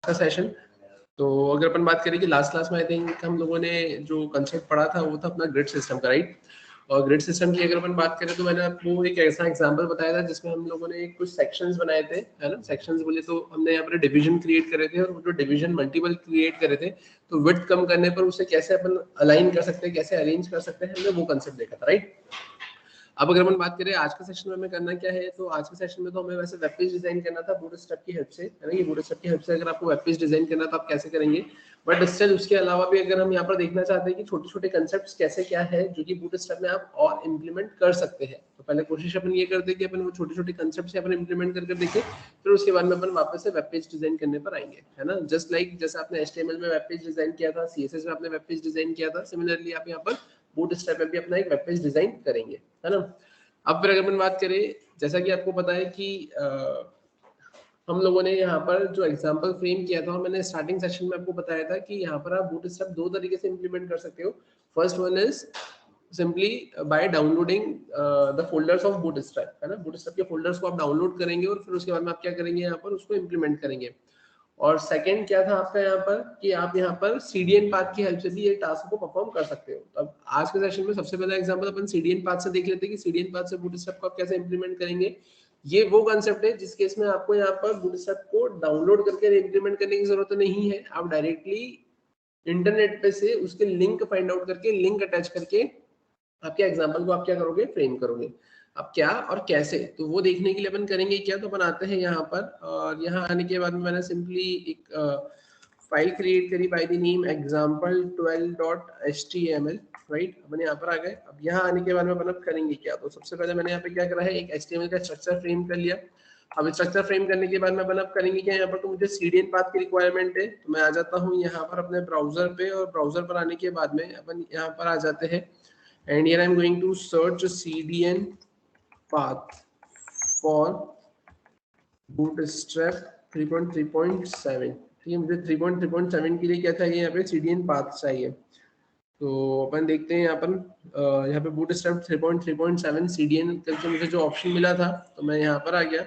का सेशन। तो अगर अपन बात करें कि लास्ट क्लास में आई थिंक हम लोगों ने जो कंसेप्ट पढ़ा था वो था अपना ग्रिड सिस्टम का, राइट। और ग्रिड सिस्टम की अगर अपन बात करें तो मैंने आपको एक ऐसा एग्जांपल बताया था जिसमें हम लोगों ने कुछ सेक्शंस बनाए थे, है ना। सेक्शंस बोले तो हमने यहाँ पर डिवीजन क्रिएट करे थे, और वो जो डिवीजन मल्टीपल क्रिएट करे थे तो विड्थ कम करने पर उसे कैसे अपन अलाइन कर सकते हैं, कैसे अरेंज कर सकते हैं, हमने वो कंसेप्ट देखा था, राइट। अब अगर अपन बात करें आज के सेशन में हमें करना क्या है, तो आज के सेशन में तो हमें वैसे वेब पेज डिजाइन करना था बूटस्ट्रैप की हेल्प से, है ना। ये बूटस्ट्रैप की हेल्प से अगर आपको वेब पेज डिजाइन करना तो आप कैसे करेंगे, बट स्टिल उसके अलावा भी अगर हम यहाँ पर देखना चाहते हैं कि छोटे छोटे कंसेप्ट्स कैसे क्या है जो कि बूटस्ट्रैप में आप और इम्प्लीमेंट कर सकते हैं, तो पहले कोशिश अपन ये करते हैं कि अपन वो छोटे छोटे कंसेप्ट्स अपन इम्प्लीमेंट करके देखें, फिर उसके बाद में अपन वापस से वेब पेज डिजाइन करने पर आएंगे, है ना। जस्ट लाइक जैसे आपने HTML में वेब पेज डिजाइन किया था, CSS में आपने वेब पेज डिजाइन किया था, सिमिलरली आप यहाँ पर बूटस्ट्रैप में भी अपना एक वेब पेज डिजाइन करेंगे, है ना। अब फिर अगर अपन बात करें, जैसा कि आपको पता है कि हम लोगों ने यहाँ पर जो एग्जांपल फ्रेम किया था, और मैंने स्टार्टिंग सेशन में आपको बताया था कि यहाँ पर आप बूटस्ट्रैप दो तरीके से इंप्लीमेंट कर सकते हो। First one is simply by downloading the folders of Bootstrap, है ना। बूटस्ट्रैप के फोल्डर्स को आप डाउनलोड करेंगे और फिर उसके बाद में आप क्या करेंगे, यहाँ पर उसको इंप्लीमेंट करेंगे। और सेकंड क्या था आपका यहाँ पर कि आप यहाँ पर CDN पाथ की हेल्प से भी ये टास्क को परफॉर्म कर सकते हो। तो अब आज के सेशन में सबसे पहला एग्जांपल अपन CDN पाथ से देख लेते हैं कि CDN पाथ से बूटस्ट्रैप को आप कैसे इंप्लीमेंट करेंगे। ये वो कांसेप्ट है जिस केस में आपको यहाँ पर बूटस्ट्रैप को डाउनलोड करके इंप्लीमेंट करने की जरूरत नहीं है, आप डायरेक्टली इंटरनेट पे से उसके लिंक फाइंड आउट करके लिंक अटैच करके आपके एग्जांपल को आप क्या करोगे, फ्रेम करोगे। अब क्या और कैसे, तो वो देखने के लिए अपन करेंगे क्या, तो अपन आते हैं यहाँ पर, और यहाँ आने के बाद में मैंने सिंपली एक फाइल क्रिएट करी by the name example12.html, right. अपन यहाँ पर आ गए। अब यहाँ आने के बाद में अपन अब करेंगे क्या, तो सबसे पहले मैंने यहाँ पे क्या करा है, एक HTML का स्ट्रक्चर फ्रेम कर लिया। अब स्ट्रक्चर फ्रेम करने के बाद में अपन अब करेंगे क्या, यहाँ पर तो मुझे CDN पाथ की रिक्वायरमेंट है, तो मैं आ जाता हूँ यहाँ पर अपने ब्राउजर पे, और ब्राउजर पर आने के बाद में अपन यहाँ पर आ जाते हैं, and here I'm going to search CDN path for bootstrap 3.3.7। ठीक है, मुझे 3.3.7 के लिए क्या चाहिए, यहाँ पे CDN path चाहिए। तो अपन देखते हैं यहाँ पर यहाँ पे बूटस्ट्रैप 3.3.7 CDN करके मुझे जो ऑप्शन मिला था, तो मैं यहाँ पर आ गया।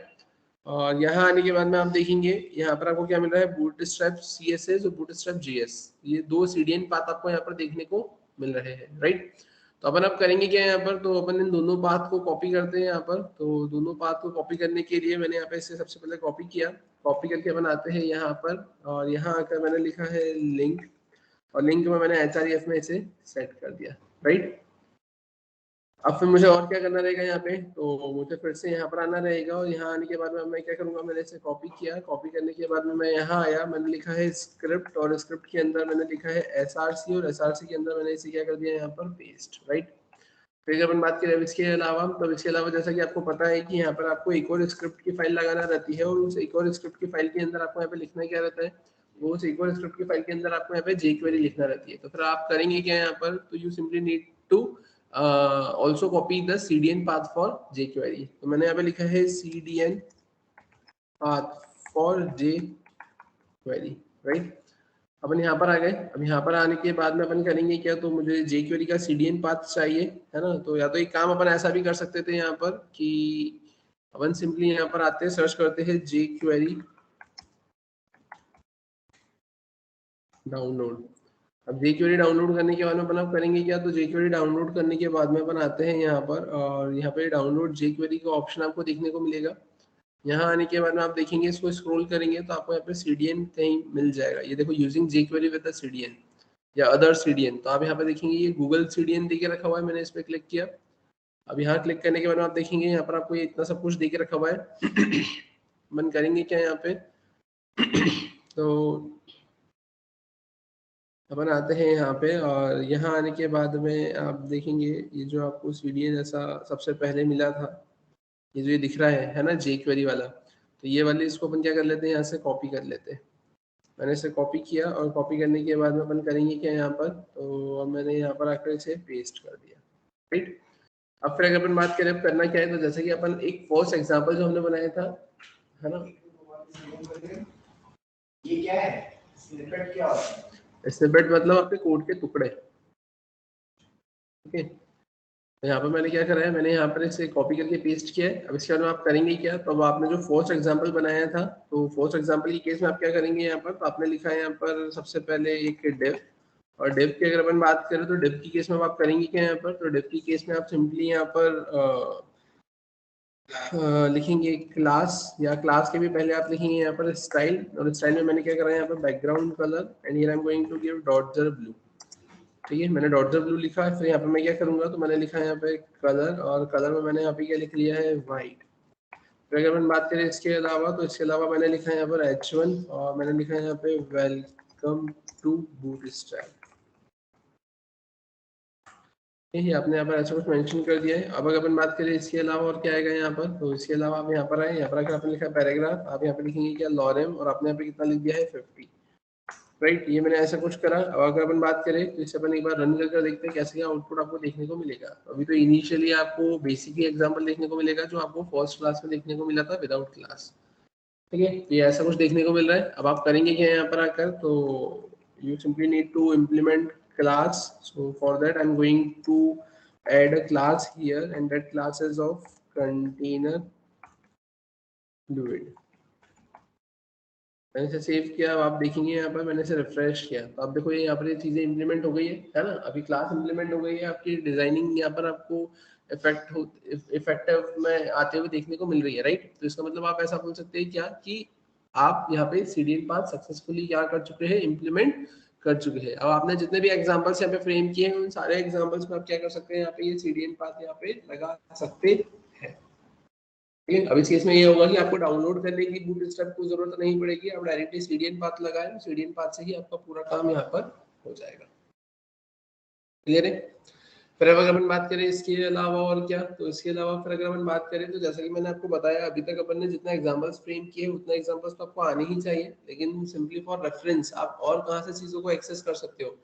और यहाँ आने के बाद में आप देखेंगे यहाँ पर आपको क्या मिल रहा है, बूटस्ट्रैप CSS और बूटस्ट्रैप JS, ये दो CDN पाथ आपको यहाँ पर देखने को मिल रहे हैं, राइट। तो अपन अब करेंगे क्या यहाँ पर, तो अपन इन दोनों पाथ को कॉपी करते हैं यहाँ पर। तो दोनों पाथ को कॉपी करने के लिए मैंने यहाँ पे इसे सबसे पहले कॉपी किया, कॉपी करके अपन आते हैं यहाँ पर, और यहाँ आकर मैंने लिखा है लिंक, और लिंक में मैंने href में इसे सेट कर दिया, राइट। अब फिर मुझे और क्या करना रहेगा यहाँ पे, तो मुझे फिर से यहाँ पर आना रहेगा, और यहाँ आने के बाद में मैं क्या करूँगा, मैंने इसे कॉपी किया, कॉपी करने के बाद में मैं यहाँ आया, मैंने लिखा है स्क्रिप्ट, और स्क्रिप्ट के अंदर मैंने लिखा है SRC, और SRC के अंदर मैंने इसे क्या कर दिया यहाँ पर पेस्ट, राइट। फिर अपन बात करें इसके अलावा, तो इसके अलावा जैसा कि आपको पता है कि यहाँ पर आपको एक और स्क्रिप्ट की फाइल लगाना रहती है, और उस एक और स्क्रिप्ट की फाइल के अंदर आपको यहाँ पे लिखना क्या रहता है, वो उस एक और स्क्रिप्ट की फाइल के अंदर आपको यहाँ पे jQuery लिखना रहती है। तो फिर आप करेंगे क्या यहाँ पर, तो you simply need to also copy the CDN path for jQuery। तो मैंने यहाँ पे लिखा है CDN path for jQuery, right. अपन यहाँ पर आ गए। अब यहाँ पर आने के बाद में अपन करेंगे क्या, तो मुझे jQuery का CDN पाथ चाहिए, है ना। तो या तो एक काम अपन ऐसा भी कर सकते थे यहाँ पर कि अपन सिंपली यहाँ पर आते हैं, सर्च करते हैं jQuery डाउनलोड। अब jQuery डाउनलोड करने के बाद में अपन करेंगे क्या, तो jQuery डाउनलोड करने के बाद में अपन आते हैं यहाँ पर, और यहाँ पे डाउनलोड jQuery का ऑप्शन आपको देखने को मिलेगा। यहाँ आने के बाद में आप देखेंगे, इसको स्क्रॉल करेंगे तो आपको यहाँ पे CDN कहीं मिल जाएगा, ये देखो using jQuery with the CDN या अदर CDN। तो आप यहाँ पे देखेंगे ये गूगल CDN देके रखा हुआ है, मैंने इस पे क्लिक किया। अब यहाँ क्लिक करने के बाद आप देखेंगे यहाँ पर आपको ये इतना सब कुछ देके रखा हुआ है। मन करेंगे क्या यहाँ पे, तो अपन आते हैं यहाँ पे, और यहाँ आने के बाद में आप देखेंगे ये जो आपको CDN जैसा सबसे पहले मिला था, ये जो ये दिख रहा है ना jQuery वाला, तो ये वाले इसको अपन क्या कर लेते हैं, यहाँ से कॉपी कर लेते हैं। मैंने इसे कॉपी किया, और कॉपी करने के बाद में अपन करेंगे क्या यहाँ पर, तो मैंने यहाँ पर आकर इसे पेस्ट कर दिया, राइट। अब फिर अगर अपन बात करें अब करना क्या है, तो जैसे कि अपन एक फर्स्ट एग्जांपल जो हमने बनाया था, है ना, ये क्या है, स्निपेट क्या होता है? स्निपेट मतलब आपके कोड के टुकड़े, ठीक है। तो यहाँ पर मैंने क्या करा है, मैंने यहाँ पर इसे कॉपी करके पेस्ट किया है। अब इसके बाद में आप करेंगे क्या, तो अब आपने जो फर्स्ट एग्जांपल बनाया था, तो फर्स्ट एग्जांपल की केस में आप क्या करेंगे यहाँ पर, तो आपने लिखा है यहाँ पर सबसे पहले एक डिव, और डिव की अगर अपन बात करें तो डिव की केस में आप करेंगे क्या यहाँ पर, तो डिव की केस में आप सिंपली यहाँ पर लिखेंगे क्लास, या क्लास के भी पहले आप लिखेंगे यहाँ पर स्टाइल, और स्टाइल में मैंने क्या करा है यहाँ पर background colour, and here I am going to give dodger blue. ठीक है, मैंने डॉटजर ब्लू लिखा है। फिर यहाँ पे मैं क्या करूंगा, तो मैंने लिखा है यहाँ पे कलर, और कलर में मैंने यहाँ पे क्या लिख लिया है, व्हाइट। फिर अगर मैं बात करें इसके अलावा, तो इसके अलावा मैंने लिखा है यहाँ पर H1, और मैंने लिखा है यहाँ पे वेलकम टू बूटस्ट्रैप। ठीक है, आपने यहाँ पर ऐसा कुछ मेंशन कर दिया है। अब अगर अपन बात करें इसके अलावा और क्या आएगा यहाँ पर, तो इसके अलावा आप यहाँ पर आए, यहाँ पर अगर आपने लिखा है पैराग्राफ, आप यहाँ पे लिखेंगे क्या, लॉरेम, और आपने यहाँ पे कितना लिख दिया है, 50। राइट, ये मैंने ऐसा कुछ करा। अब अगर अपन बात करें तो इसे अपन एक बार रन करके देखते हैं कैसे आउटपुट आपको देखने को मिलेगा। अभी तो इनिशियली आपको बेसिक ही एग्जांपल देखने को मिलेगा जो आपको फर्स्ट क्लास में देखने को मिला था विदाउट क्लास। ठीक है, ये ऐसा कुछ देखने को मिल रहा है। अब आप करेंगे क्या यहाँ पर आकर, तो you simply need to implement class. So for that I am going to add a class here, and that class is of container fluid। मैंने इसे सेव किया। अब आप देखेंगे यहाँ पर मैंने इसे रिफ्रेश किया, तो आप देखो ये यहाँ पर ये चीजें इंप्लीमेंट हो गई है ना। अभी क्लास इंप्लीमेंट हो गई है, आपकी डिजाइनिंग यहाँ पर आपको इफेक्टिव में आते हुए देखने को मिल रही है। राइट, तो इसका मतलब आप ऐसा बोल सकते हैं क्या कि आप यहाँ पे सीडीएन पाथ सक्सेसफुली क्या कर चुके हैं, इम्प्लीमेंट कर चुके हैं। अब आपने जितने भी एग्जांपल्स यहाँ पे फ्रेम किए हैं उन सारे एग्जांपल्स में आप क्या कर सकते हैं, यहाँ पे ये सीडीएन पाथ यहाँ पे लगा सकते हैं। अब इस केस में ये होगा कि आपको डाउनलोड करने की बूटस्ट्रैप को जरूरत नहीं पड़ेगी, आप डायरेक्टली सीडीएन पाथ लगाएं, सीडीएन पाथ से ही आपका पूरा काम यहाँ पर हो जाएगा। क्लियर है। फिर अगर अपन बात करें इसके अलावा और क्या, तो इसके अलावा फिर अगर अपन बात करें तो जैसा कि मैंने आपको बताया अभी तक अपन ने जितना एग्जांपल्स फ्रेम किए उतना एग्जांपल्स तो आपको आने ही चाहिए, लेकिन सिंपली फॉर रेफरेंस आप और कहां से चीजों को एक्सेस कर सकते हो।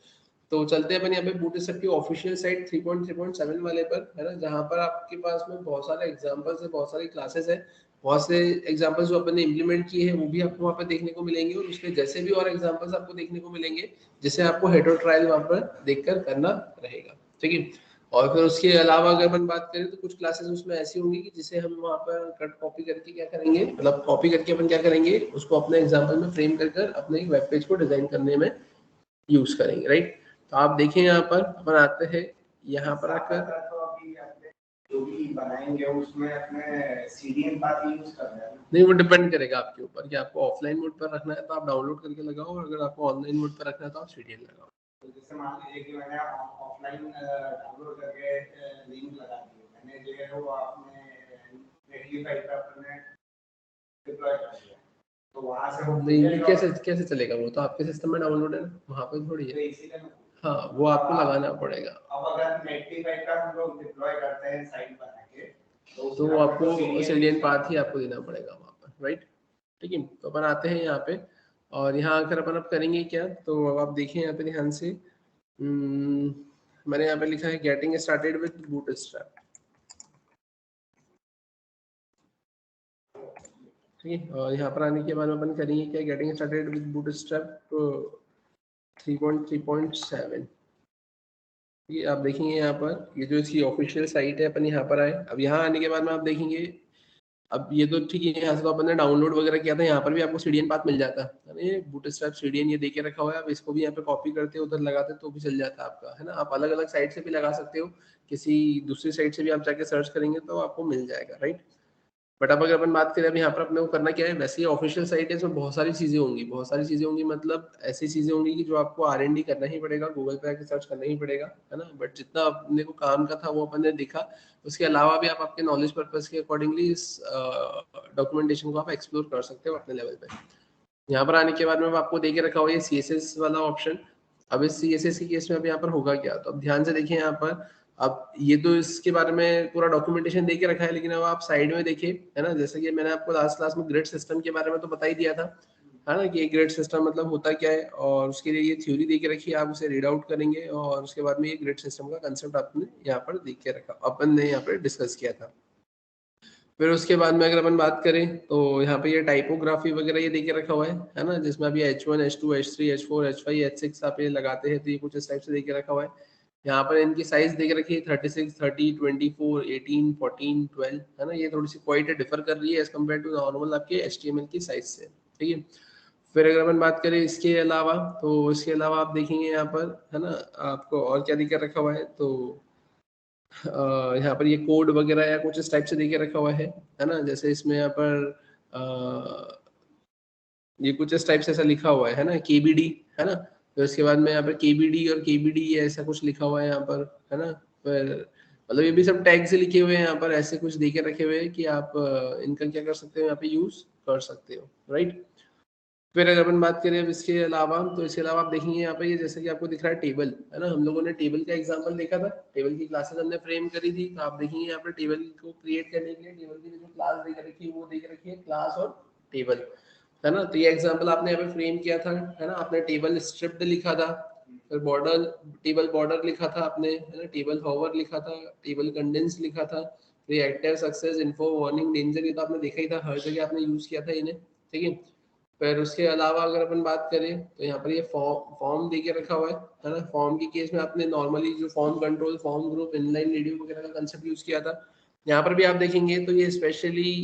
तो चलते हैं अपन यहाँ पे बूटस्ट्रैप की ऑफिशियल साइट 3.3.7 वाले पर, है ना, जहाँ पर आपके पास में बहुत सारे एग्जांपल्स है, बहुत सारी क्लासेस है, बहुत से एग्जांपल्स जो अपन ने इंप्लीमेंट किए हैं वो भी आपको वहाँ पर देखने को मिलेंगे, और उसके जैसे भी और एग्जांपल्स आपको देखने को मिलेंगे जिसे आपको हेडर ट्रायल वहाँ पर देखकर करना रहेगा। ठीक है, और फिर उसके अलावा अगर अपन बात करें तो कुछ क्लासेस उसमें ऐसी होंगी कि जिसे हम वहाँ पर कट कॉपी करके क्या करेंगे, मतलब कॉपी करके अपन क्या करेंगे, उसको अपने एग्जांपल में फ्रेम कर अपने एक वेब पेज को डिजाइन करने में यूज करेंगे। राइट, तो आप देखें यहाँ पर अपन आते हैं यहाँ पर आकर, जो भी बनाएंगे उसमें अपने सीडीएन पाथ यूज करना है। नहीं, वो डिपेंड करेगा आपके ऊपर कि आपको ऑफलाइन मोड पर रखना है तो आप डाउनलोड करके लगाओ, और अगर आपको ऑनलाइन मोड पर रखना है तो आप सीडीएन लगाओ। तो जैसे मान लीजिए कि मैंने ऑफलाइन डाउनलोड करके लिंक लगा दी, मैंने जो है वो आपने नेटलीफाई पे अपने डिप्लॉय कर दिया, तो वहां से वो नहीं, कैसे चलेगा, वो तो आपके सिस्टम में डाउनलोड है ना, वहां पे थोड़ी है। हाँ, वो आपको लगाना पड़ेगा। अब अगर नेटलीफाई का हम लोग डिप्लॉय करते हैं साइट बना के, तो आपको सीडीएन पाथ ही आपको देना पड़ेगा वहां पर। राइट, ठीक है, तो अपन आते हैं यहाँ पे, और यहाँ आकर अपन अब करेंगे क्या, तो अब आप देखें यहाँ पे ध्यान से, मैंने यहाँ पे लिखा है गेटिंग स्टार्टेड विद बूटस्ट्रैप। ठीक है, और यहाँ पर आने के बाद अपन करेंगे क्या, गेटिंग स्टार्टेड विद बूटस्ट्रैप 3.3.7। ये आप देखेंगे यहाँ पर, ये जो इसकी ऑफिशियल साइट है, अपन यहाँ पर आए। अब यहाँ आने के बाद में आप देखेंगे, अब ये तो ठीक है, यहाँ से तो अपन ने डाउनलोड वगैरह किया था, यहाँ पर भी आपको सीडीएन पाथ मिल जाता है, ये बूटस्ट्रैप सीडीएन ये देके रखा हुआ है। आप इसको भी यहाँ पे कॉपी करते उधर लगाते तो भी चल जाता है आपका, है ना। आप अलग अलग साइट से भी लगा सकते हो, किसी दूसरी साइट से भी आप जाके सर्च करेंगे तो आपको मिल जाएगा। राइट, बट अब अगर अपन बात करें अब यहाँ पर अपने को करना क्या है, वैसे ही ऑफिशियल साइट है, इसमें बहुत सारी चीजें होंगी, बहुत सारी चीजें होंगी, मतलब ऐसी चीजें होंगी कि जो आपको R&D करना ही पड़ेगा, गूगल पे आके सर्च करना ही पड़ेगा, है ना। बट जितना अपने को काम का था वो अपन ने दिखा, उसके अलावा भी आप आपके नॉलेज पर्पज के अकॉर्डिंगली इस डॉक्यूमेंटेशन को आप एक्सप्लोर कर सकते हो अपने लेवल पे। यहाँ पर आने के बाद में आपको देके रखा हुआ है CSS वाला ऑप्शन। अब इस CSS के केस में अब यहाँ पर होगा क्या, तो अब ध्यान से देखिए यहाँ पर, अब ये तो इसके बारे में पूरा डॉक्यूमेंटेशन देके रखा है, लेकिन अब आप साइड में देखिए, है ना, जैसे कि मैंने आपको लास्ट क्लास में ग्रिड सिस्टम के बारे में तो बता ही दिया था, है ना, कि ग्रिड सिस्टम मतलब होता क्या है, और उसके लिए ये थ्योरी देके रखी है, आप उसे रीड आउट करेंगे, और उसके बाद में ये ग्रिड सिस्टम का कंसेप्ट आपने यहाँ पर देख के रखा, अपन ने यहाँ पर डिस्कस किया था। फिर उसके बाद में अगर अपन बात करें तो यहाँ पे ये टाइपोग्राफी वगैरह ये देके रखा हुआ है ना, जिसमें अभी H1, H2, H3, H4, H5, H6 आप ये लगाते हैं, तो ये कुछ इस टाइप से देके रखा हुआ है। यहाँ पर इनकी साइज देख रखी है 36, 30, 24, 18, 14, 12 है ना, ये थोड़ी सी क्वाइट डिफर कर रही है एज कम्पेयर टू नॉर्मल आपके HTML की साइज से, ठीक है। फिर अगर अपन बात करें इसके अलावा, तो इसके अलावा आप देखेंगे यहाँ पर है ना, आपको और क्या दिखा रखा हुआ है, तो यहाँ पर ये कोड वगैरह या कुछ इस टाइप से देके रखा हुआ है ना, जैसे इसमें यहाँ पर ये कुछ इस टाइप से ऐसा लिखा हुआ है ना, KBD है ना, तो इसके बाद में यहाँ पर KBD और KBD ऐसा कुछ लिखा हुआ है यहाँ पर है ना। फिर मतलब ये भी सब टैग से लिखे हुए हैं यहाँ पर, ऐसे कुछ देके रखे हुए हैं कि आप इनका क्या कर सकते हो, यहाँ पे यूज कर सकते हो, राइट। फिर अगर अपन बात करें अब इसके अलावा, तो इसके अलावा आप देखेंगे यहाँ पे ये जैसे कि आपको दिख रहा है टेबल है ना, हम लोगों ने टेबल का एग्जांपल देखा था, टेबल की क्लासेस हमने फ्रेम करी थी, तो आप देखेंगे यहाँ पे टेबल को क्रिएट करने के लिए टेबल की जो क्लास देख रखी है वो देख रखी है क्लास और टेबल है ना। तो ये एग्जाम्पल आपने यहाँ पे फ्रेम किया था है ना, आपने टेबल स्ट्रिप्ड लिखा था, फिर बॉर्डर टेबल बॉर्डर लिखा था आपने है ना, टेबल होवर लिखा था, टेबल कंडेंस लिखा था, reactive success info warning danger, ये तो आपने देखा ही था, हर जगह आपने यूज किया था इन्हें, ठीक है। फिर उसके अलावा अगर अपन बात करें तो यहाँ पर ये फॉर्म दे के रखा हुआ है ना, फॉर्म की केस में आपने नॉर्मली जो form control, form group, inline radio वगैरह का कंसेप्ट यूज किया था। यहाँ पर भी आप देखेंगे तो ये स्पेशली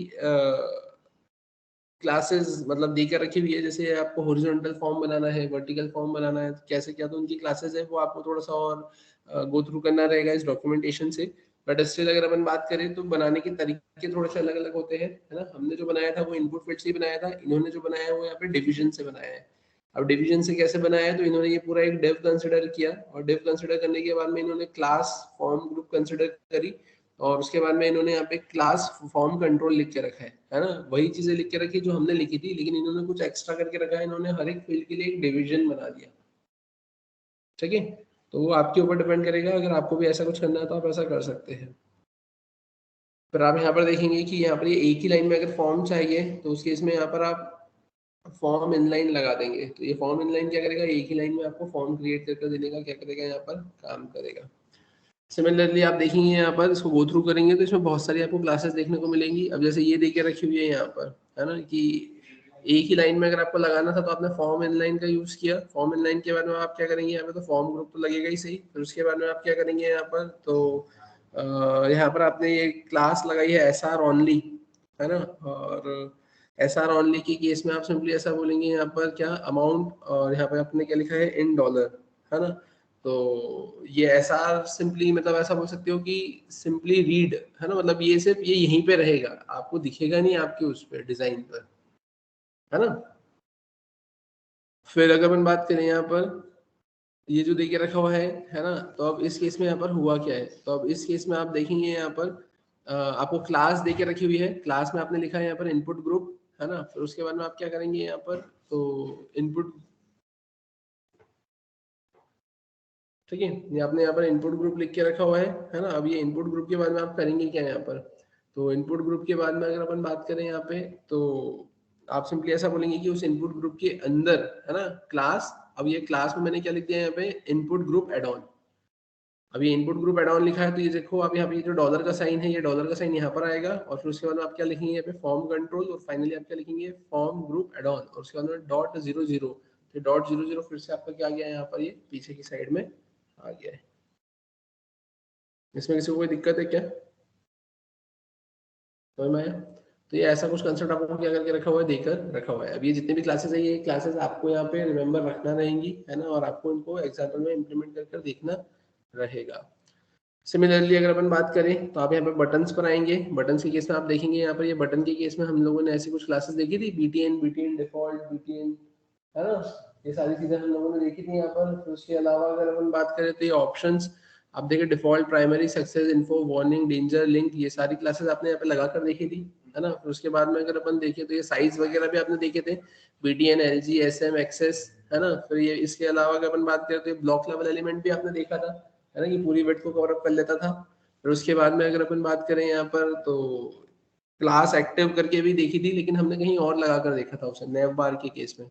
क्लासेस मतलब देकर रखी हुई है, जैसे आपको हॉरिजॉन्टल फॉर्म बनाना है, वर्टिकल फॉर्म बनाना है, कैसे क्या, तो उनकी क्लासेस है वो आपको थोड़ा सा और गो थ्रू करना रहेगा इस डॉक्यूमेंटेशन से। बट स्टिल अगर अपन बात करें तो बनाने के तरीके थोड़े से अलग अलग होते हैं है ना, हमने जो बनाया था वो इनपुट फिट से ही बनाया था, इन्होंने जो बनाया है वो यहाँ पे डिवीजन से बनाया है। अब डिवीजन से कैसे बनाया है, तो इन्होंने ये पूरा एक डिव कंसिडर किया, और डिव कंसिडर करने के बाद में इन्होंने क्लास फॉर्म ग्रुप कंसिडर करी, और उसके बाद में इन्होंने यहाँ पे क्लास फॉर्म कंट्रोल लिख के रखा है ना, वही चीजें लिख के रखी जो हमने लिखी थी, लेकिन इन्होंने कुछ एक्स्ट्रा करके रखा है, इन्होंने हर एक फील्ड के लिए एक डिवीजन बना दिया, ठीक है। तो वो आपके ऊपर डिपेंड करेगा, अगर आपको भी ऐसा कुछ करना है तो आप ऐसा कर सकते हैं। फिर आप यहाँ पर देखेंगे कि यहाँ पर ये एक ही लाइन में अगर फॉर्म चाहिए तो उस केस में यहाँ पर आप फॉर्म इनलाइन लगा देंगे, तो ये फॉर्म इनलाइन क्या करेगा, एक ही लाइन में आपको फॉर्म क्रिएट करके देने का क्या करेगा, यहाँ पर काम करेगा। सिमिलरली आप देखेंगे यहाँ पर इसको गो थ्रू करेंगे तो इसमें बहुत सारी आपको क्लासेस देखने को मिलेंगी। अब जैसे ये देके रखी हुई है यहाँ पर है ना, कि एक ही लाइन में अगर आपको लगाना था तो आपने फॉर्म इनलाइन का यूज किया, फॉर्म इनलाइन के बाद में आप क्या करेंगे यहाँ पे, तो फॉर्म ग्रुप तो लगेगा ही सही, फिर उसके बाद में आप क्या करेंगे यहाँ पर, तो यहाँ पर आपने ये क्लास लगाई है SR ओनली है ना, और SR ओनली की केस में आप सिंपली ऐसा बोलेंगे यहाँ पर क्या अमाउंट, और यहाँ पे आपने क्या लिखा है इन डॉलर है ना, तो ये SR सिंपली मतलब ऐसा बोल सकते हो कि सिंपली रीड है ना, मतलब ये सिर्फ ये यहीं पे रहेगा, आपको दिखेगा नहीं आपके उस पर डिजाइन पर है ना। फिर अगर अपन बात करें यहाँ पर ये जो देके रखा हुआ है ना, तो अब इस केस में यहाँ पर हुआ क्या है, तो अब इस केस में आप देखेंगे यहाँ पर आपको क्लास देके रखी हुई है, क्लास में आपने लिखा है यहाँ पर इनपुट ग्रुप है ना, फिर उसके बाद में आप क्या करेंगे यहाँ पर, तो इनपुट, ठीक है, ये आपने यहाँ पर इनपुट ग्रुप लिख के रखा हुआ है ना। अब ये इनपुट ग्रुप के बाद में आप करेंगे क्या यहाँ पर, तो इनपुट ग्रुप के बाद में अगर अपन बात करें यहाँ पे, तो आप सिंपली ऐसा बोलेंगे कि उस इनपुट ग्रुप के अंदर है ना क्लास, अब ये क्लास में मैंने क्या लिख दिया यहाँ पे, इनपुट ग्रुप एड ऑन। अब ये इनपुट ग्रुप एड ऑन लिखा है, तो ये देखो आप यहाँ पे ये जो डॉलर का साइन है, ये डॉलर का साइन यहाँ पर आएगा, और फिर उसके बाद में आप क्या लिखेंगे यहाँ पे, फॉर्म कंट्रोल, और फाइनली आप क्या लिखेंगे, फॉर्म ग्रुप एड ऑन, और उसके बाद में .00, तो .00 फिर से आपका क्या आ गया है यहाँ पर, ये पीछे की साइड में आ गया है। इसमें किसी को कोई दिक्कत है क्या, समझ में आया? तो ये ऐसा कुछ कंसेप्ट आपको क्या करके रखा हुआ है, देकर रखा हुआ है। अब ये जितने भी क्लासेस है, ये क्लासेस आपको यहाँ पे रिमेंबर रखना रहेंगी है ना, और आपको इनको एग्जाम्पल में इम्प्लीमेंट कर देखना रहेगा। सिमिलरली अगर अपन बात करें तो आप यहाँ पे बटन्स पर आएंगे, बटन्स के केस में आप देखेंगे यहाँ पर, ये बटन के केस में हम लोगों ने ऐसी कुछ क्लासेस देखी थी, BTN डिफॉल्ट, BTN है ना, ये सारी चीजें हम लोगों ने देखी थी यहाँ पर। फिर उसके अलावा अगर अपन बात करें तो ये ऑप्शंस आप देखिए, default, primary, success, info, warning, danger, link, ये सारी क्लासेस आपने यहाँ पे लगा कर देखी थी है ना। फिर उसके बाद में अगर अपन देखें तो ये साइज वगैरह भी आपने देखे थे, BTN, LG, SM, एक्सेस है ना। फिर ये इसके अलावा अगर अपन बात करें तो ये ब्लॉक लेवल एलिमेंट भी आपने देखा था है ना, कि पूरी वेट को कवर अप कर लेता था। फिर उसके बाद में अगर अपन बात करें यहाँ पर, तो क्लास एक्टिव करके भी देखी थी, लेकिन हमने कहीं और लगा कर देखा था उसे, नेव बार के केस में।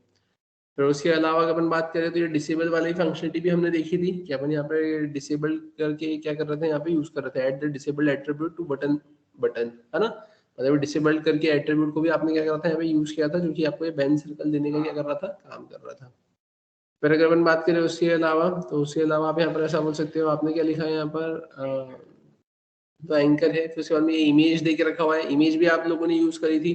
फिर उसके अलावा अगर अपन बात करें तो ये डिसेबल वाली फंक्शनलिटी भी हमने देखी थी, कि अपन यहाँ पे डिसेबल करके क्या कर रहे थे, यहाँ पे यूज कर रहे थे at the disable attribute to button है ना, मतलब डिसेबल करके एट्रीब्यूट को भी आपने क्या करा था यहाँ पे यूज किया था, जो कि आपको ये बैन सर्कल देने का क्या कर रहा था, काम कर रहा था। फिर अगर अपन बात करें उसके अलावा, तो उसके अलावा आप यहाँ पर ऐसा बोल सकते हो, आपने क्या लिखा है यहाँ पर, तो एंकर है, फिर उसके बाद में ये इमेज दे के रखा हुआ है, इमेज भी आप लोगों ने यूज करी थी,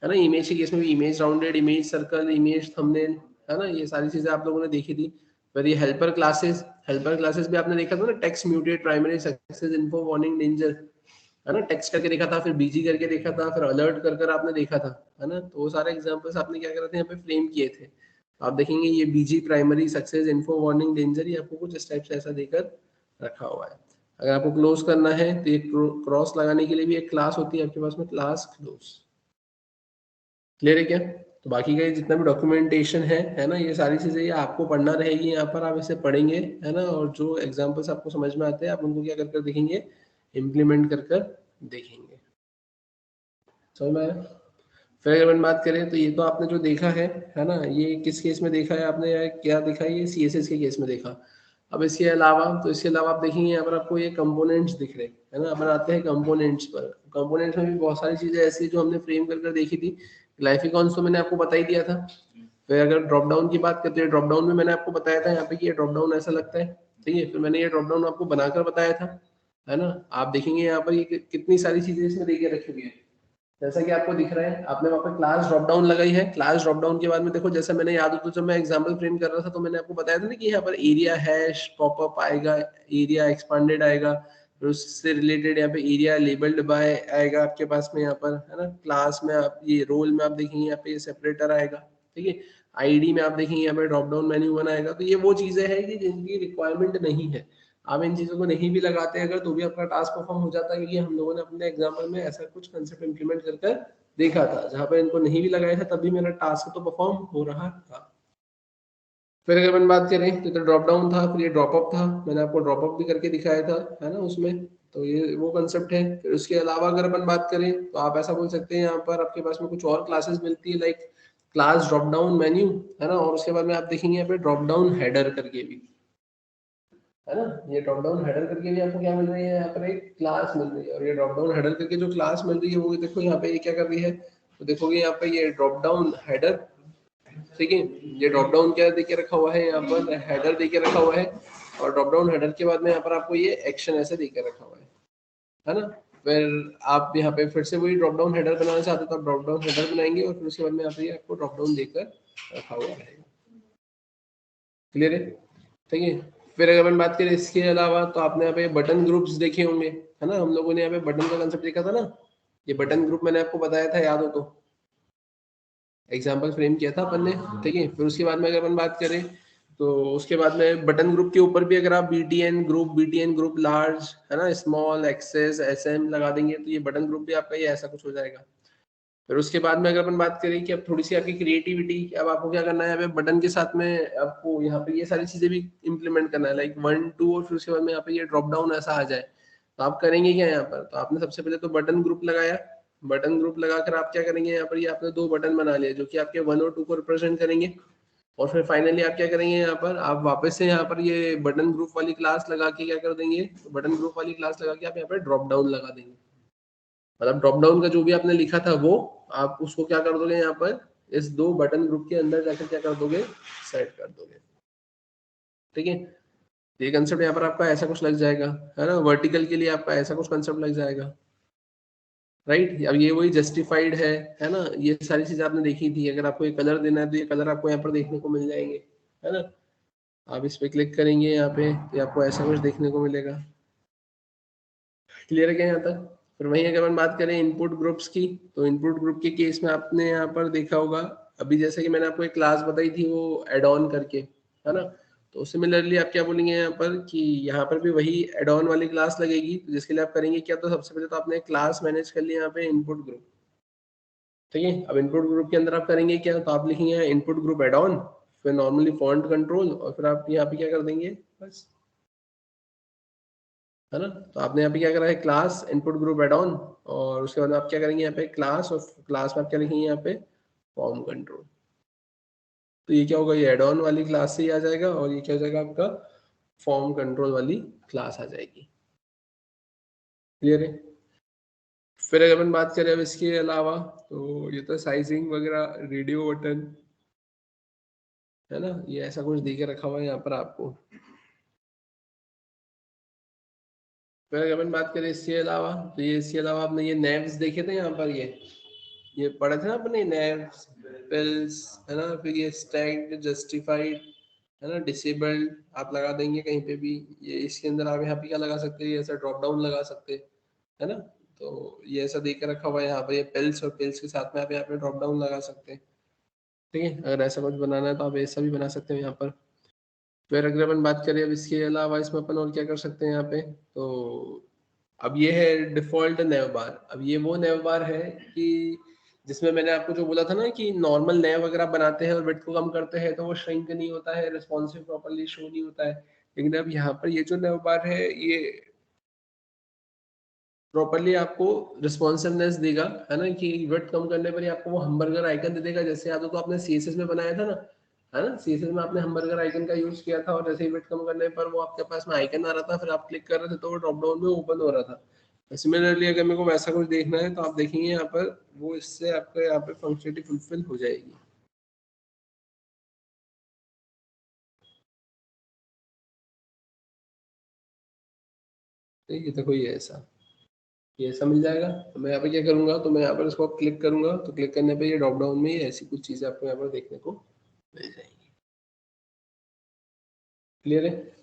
है ना। इमेज के केस में भी image rounded, image circle, image thumbnail, है ना, ये सारी चीजें आप लोगों ने देखी थी। फिर ये हेल्पर क्लासेस भी आपने देखा था ना, text mutate primary success info warning danger, है ना, टेक्स्ट करके देखा था, फिर बीजी करके देखा था, फिर अलर्ट कर कर आपने देखा था, है ना। तो वो सारे एग्जांपल्स आपने क्या करे थे, यहाँ पे फ्रेम किए थे। आप देखेंगे ये BG primary success info warning danger, ये आपको कुछ इस टाइप से ऐसा देकर रखा हुआ है। अगर आपको क्लोज करना है तो ये क्रॉस लगाने के लिए भी एक क्लास होती है आपके पास में, क्लास क्लोज। क्लियर है क्या? तो बाकी का जितना भी डॉक्यूमेंटेशन है ना, ये सारी चीजें ये आपको पढ़ना रहेगी, यहाँ पर आप इसे पढ़ेंगे, है ना, और जो एग्जांपल्स आपको समझ में आते हैं आप उनको क्या कर कर देखेंगे, इम्प्लीमेंट कर कर देखेंगे। समझ में आया? फिर अगर अपन बात करें तो ये तो आपने जो देखा है ना, ये किस केस में देखा है आपने, या क्या देखा है, ये CSS के केस में देखा। अब इसके अलावा, तो इसके अलावा आप देखेंगे यहाँ पर आपको ये कंपोनेंट्स दिख रहे हैं, है ना। अपन आते हैं कंपोनेंट्स पर। कंपोनेंट्स में भी बहुत सारी चीजें ऐसी जो हमने फ्रेम कर कर देखी थी। ग्लाइफिकॉन्स तो मैंने आपको बता ही दिया था। फिर अगर ड्रॉप डाउन की बात करते हैं, ड्रॉप डाउन में मैंने आपको बताया था यहाँ पे कि ये ड्रॉप डाउन ऐसा लगता है, ठीक है। फिर मैंने ये ड्रॉप डाउन आपको बनाकर बताया था, है ना। आप देखेंगे यहाँ पर ये कितनी सारी चीजें इसमें देके रखी हुई है। जैसा कि आपको दिख रहा है, आपने वहाँ पे क्लास ड्रॉप डाउन लगाई है। क्लास ड्रॉप डाउन के बाद में देखो, जैसा मैंने याद हो तो जब मैं एग्जांपल फ्रेम कर रहा था तो मैंने आपको बताया था ना कि यहाँ पर एरिया हैश पॉपअप आएगा, एरिया एक्सपांडेड आएगा, फिर उससे रिलेटेड यहाँ पे एरिया लेबल्ड बाय आएगा आपके पास में यहाँ पर, है ना। क्लास में आप ये रोल में आप देखेंगे यहाँ पे ये सेपरेटर आएगा, ठीक है। आईडी में आप देखेंगे यहाँ पे ड्रॉप डाउन मेन्यू बना आएगा। तो ये वो चीजें हैं कि जिनकी रिक्वायरमेंट नहीं है, आप इन चीजों को नहीं भी लगाते अगर तो भी आपका टास्क परफॉर्म हो जाता है, क्योंकि हम लोगों ने अपने एग्जाम्पल में ऐसा कुछ कंसेप्ट इंप्लीमेंट कर देखा था, जहां पर इनको नहीं भी लगाया था तब भी मेरा टास्क तो परफॉर्म हो रहा था। फिर अगर अपन बात करें तो ड्रॉप डाउन था, फिर ये ड्रॉप अप था, मैंने आपको ड्रॉप अप भी करके दिखाया था, है ना उसमें। तो ये वो कंसेप्ट है। फिर उसके अलावा अगर अपन बात करें तो आप ऐसा बोल सकते हैं, यहाँ पर आपके पास में कुछ और क्लासेस मिलती है, like class drop down menu, है ना। और उसके बाद में आप देखेंगे यहाँ पे ड्रॉप डाउन हेडर करके भी, है ना। ये ड्रॉप डाउन हेडर करके भी आपको क्या मिल रही है, यहाँ पर एक क्लास मिल रही है। और ये ड्रॉप डाउन हेडर करके जो क्लास मिल रही है वो देखो यहाँ पे ये क्या कर रही है, तो देखोगे यहाँ पे ये ड्रॉप डाउन हेडर, ठीक है। ये ड्रॉप डाउन क्या देके रखा हुआ है, यहाँ पर हेडर देके रखा हुआ है। और ड्रॉप डाउन हेडर के बाद में यहाँ पर आपको ये एक्शन ऐसे देके रखा हुआ है ना। फिर आप यहाँ पे फिर से वही ड्रॉप डाउन हेडर बनाना चाहते हो तो आप ड्रॉप डाउन हेडर बनाएंगे, और फिर उसके बाद में यहाँ पे आपको ड्रॉप डाउन देकर रखा हुआ रहेगा। क्लियर है? ठीक है। फिर अगर अपन बात करें इसके अलावा, तो आपने यहाँ पे बटन ग्रुप्स देखे होंगे, है ना। हम लोगों ने यहाँ पे बटन का कंसेप्ट देखा था ना। ये बटन ग्रुप मैंने आपको बताया था, याद हो तो, एग्जाम्पल फ्रेम किया था अपन ने, ठीक है। फिर उसके बाद में अगर अपन बात करें तो उसके बाद में बटन ग्रुप के ऊपर भी अगर आप बीटीएन ग्रुप लार्ज, है ना, स्मॉल, एक्सेस, एसएम लगा देंगे तो ये बटन ग्रुप भी आपका ये ऐसा कुछ हो जाएगा। फिर उसके बाद में अगर अपन बात करें कि अब थोड़ी सी आपकी क्रिएटिविटी, अब आपको क्या करना है, यहाँ पे बटन के साथ में आपको यहाँ पे ये सारी चीजें भी इंप्लीमेंट करना है, लाइक 1 2, और फिर उसके बाद में यहाँ पे ये ड्रॉप डाउन ऐसा आ जाए, तो आप करेंगे क्या यहाँ पर, तो आपने सबसे पहले तो बटन ग्रुप लगाया। बटन ग्रुप लगाकर आप क्या करेंगे, यहाँ पर ये आपने 2 बटन बना लिए जो कि आपके 1 और 2 को रिप्रेजेंट करेंगे। और फिर फाइनली आप क्या करेंगे, यहाँ पर आप वापस से यहाँ पर ये बटन ग्रुप वाली क्लास लगा के क्या कर देंगे, तो बटन ग्रुप वाली क्लास लगा के आप यहाँ पर ड्रॉप डाउन लगा देंगे। मतलब ड्रॉप डाउन का जो भी आपने लिखा था वो आप उसको क्या कर दोगे, यहाँ पर इस 2 बटन ग्रुप के अंदर जाकर क्या कर दोगे, सेट कर दोगे, ठीक है। ये कंसेप्ट यहाँ पर आपका ऐसा कुछ लग जाएगा, है ना। वर्टिकल के लिए आपका ऐसा कुछ कंसेप्ट लग जाएगा, राइट। अब ये वही जस्टिफाइड है ना। ये सारी चीजें आपने देखी थी। अगर आपको ये कलर देना है तो ये कलर आपको यहाँ पर देखने को मिल जाएंगे, है ना। आप इस पे क्लिक करेंगे यहाँ पे तो आपको ऐसा कुछ देखने को मिलेगा। क्लियर है क्या यहाँ तक? फिर वहीं अगर हम बात करें इनपुट ग्रुप्स की, तो इनपुट ग्रुप के केस में आपने यहाँ पर देखा होगा, अभी जैसे कि मैंने आपको एक क्लास बताई थी वो एड ऑन करके, है ना। तो सिमिलरली आप क्या बोलेंगे यहाँ पर कि यहाँ पर भी वही एड ऑन वाली क्लास लगेगी, तो जिसके लिए आप करेंगे क्या, तो सबसे पहले तो आपने क्लास मैनेज कर लिया यहाँ पे इनपुट ग्रुप, ठीक है। अब इनपुट ग्रुप के अंदर आप करेंगे क्या, तो आप लिखेंगे इनपुट ग्रुप एड ऑन, फिर नॉर्मली फॉन्ट कंट्रोल, और फिर आप यहाँ पे क्या कर देंगे, बस, है ना। तो आपने यहाँ पे क्या करा है, class input group add on, और उसके बाद आप क्या करेंगे यहाँ पे क्लास, और क्लास में आप क्या लिखेंगे यहाँ पे फॉर्म कंट्रोल। तो ये क्या होगा, ये एड ऑन वाली क्लास से ही आ जाएगा, और ये क्या हो जाएगा आपका फॉर्म कंट्रोल वाली क्लास आ जाएगी। क्लियर है? फिर अगर अपन बात करें अब इसके अलावा, तो ये तो साइजिंग वगैरह, रेडियो बटन, है ना, ये ऐसा कुछ दे के रखा हुआ है यहाँ पर आपको। फिर अगर अपन बात करें इसके अलावा, तो ये इसके अलावा आपने ये नेव्स देखे थे यहाँ पर, ये पढ़ा था ना अपने, नेव्स, पिल्स, है ना, फिर ये स्टैग्ड, जस्टिफाइड, है ना, डिसेबल्ड आप लगा देंगे कहीं पे भी। ये इसके अंदर आप यहाँ पे क्या लगा सकते हैं, ऐसा ड्रॉप डाउन लगा सकते हैं, है ना। तो ये ऐसा दे के रखा हुआ है यहाँ पर, ये पिल्स और पिल्स के साथ में आप यहाँ पे ड्रॉप डाउन लगा सकते हैं। ठीक है, अगर ऐसा कुछ बनाना है तो आप ऐसा भी बना सकते हो यहाँ पर। फिर अगर अपन बात करें अब इसके अलावा, इसमें अपन और क्या कर सकते हैं यहाँ पे, तो अब ये है डिफॉल्ट नेव बार। अब ये वो नेव बार है कि जिसमें मैंने आपको जो बोला था ना कि नॉर्मल नेव अगर आप बनाते हैं और विड्थ को कम करते हैं तो वो श्रिंक नहीं होता है, रिस्पॉन्सिव प्रॉपर्ली शो नहीं होता है। लेकिन अब यहाँ पर ये जो नेव बार है ये प्रॉपर्ली आपको रिस्पॉन्सिवनेस देगा, है ना, कि विड्थ कम करने पर ही आपको वो हमबर्गर आइकन दे देगा। जैसे याद हो तो आपने सीएसएस में बनाया था ना, है ना, सीएसएस में आपने हमबर्गर आइकन का यूज किया था, और जैसे ही विड्थ कम करने पर वो आपके पास में आइकन आ रहा था, फिर आप क्लिक कर रहे थे तो वो ड्रॉप डाउन में ओपन हो रहा था। सिमिलरली अगर मेरे को वैसा कुछ देखना है तो आप देखेंगे यहाँ पर वो इससे आपका यहाँ पे फंक्शनलिटी फुलफिल हो जाएगी। ठीक है, देखो ये ऐसा मिल जाएगा। तो मैं यहाँ पे क्या करूंगा, तो मैं यहाँ पर इसको क्लिक करूंगा, तो क्लिक करने पे ये ड्रॉप डाउन में ये ऐसी कुछ चीजें आपको यहाँ पर देखने को मिल जाएंगी। क्लियर है।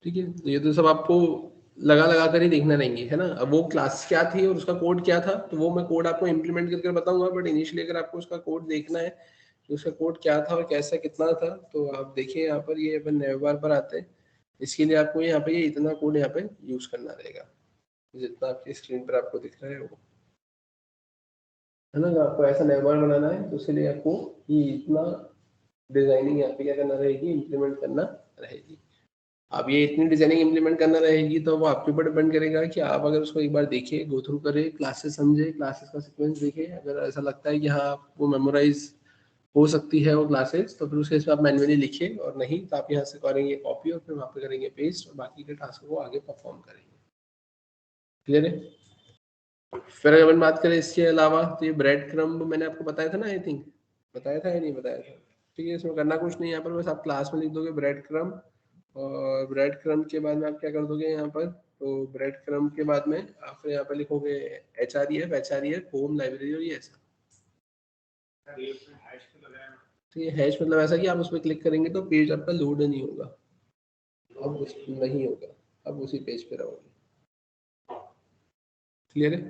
ठीक है, तो ये तो सब आपको लगा लगा कर ही देखना रहेंगे, है ना। अब वो क्लास क्या थी और उसका कोड क्या था, तो वो मैं कोड आपको इम्प्लीमेंट करके बताऊंगा, बट इनिशियली अगर आपको उसका कोड देखना है कि उसका कोड क्या था और कैसा कितना था, तो आप देखिए यहाँ पर ये अपन नेवबार पर आते हैं। इसके लिए आपको यहाँ पे ये इतना कोड यहाँ पे यूज करना रहेगा, जितना आपकी स्क्रीन पर आपको दिख रहा है वो, है ना। अगर आपको ऐसा नेवबार बनाना है तो उसके लिए आपको ये इतना डिजाइनिंग यहाँ पे क्या करना रहेगी, इम्प्लीमेंट करना रहेगी। अब ये इतनी डिजाइनिंग इम्प्लीमेंट करना रहेगी तो वो आपके ऊपर डिपेंड करेगा कि आप अगर उसको एक बार देखिए, गो थ्रू करें, क्लासेस समझे, क्लासेस का सीक्वेंस देखें। अगर ऐसा लगता है कि हाँ आपको मेमोराइज हो सकती है वो क्लासेस, तो फिर उसके हिसाब आप मैन्युअली लिखिए, और नहीं तो आप यहाँ से करेंगे कॉपी और फिर वहाँ पे करेंगे पेस्ट, और बाकी के टास्क को आगे परफॉर्म करेंगे। क्लियर है। फिर अगर अपन बात करें इसके अलावा, तो ये ब्रेड क्रम्ब मैंने आपको बताया था ना, आई थिंक बताया था या नहीं बताया था। ठीक है, इसमें करना कुछ नहीं, यहाँ पर बस आप क्लास में लिख दोगे ब्रेड क्रम्ब, और ब्रेड क्रम्ब के बाद में आप क्या कर दोगे यहाँ पर, तो ब्रेड क्रम्ब के बाद में आप फिर यहाँ पर लिखोगे H R E F home library, और ये ऐसा। तो ये हैश मतलब ऐसा कि आप उस पर क्लिक करेंगे तो पेज आपका लोड नहीं होगा, अब उस नहीं होगा, अब उसी पेज पे रहोगे। क्लियर है।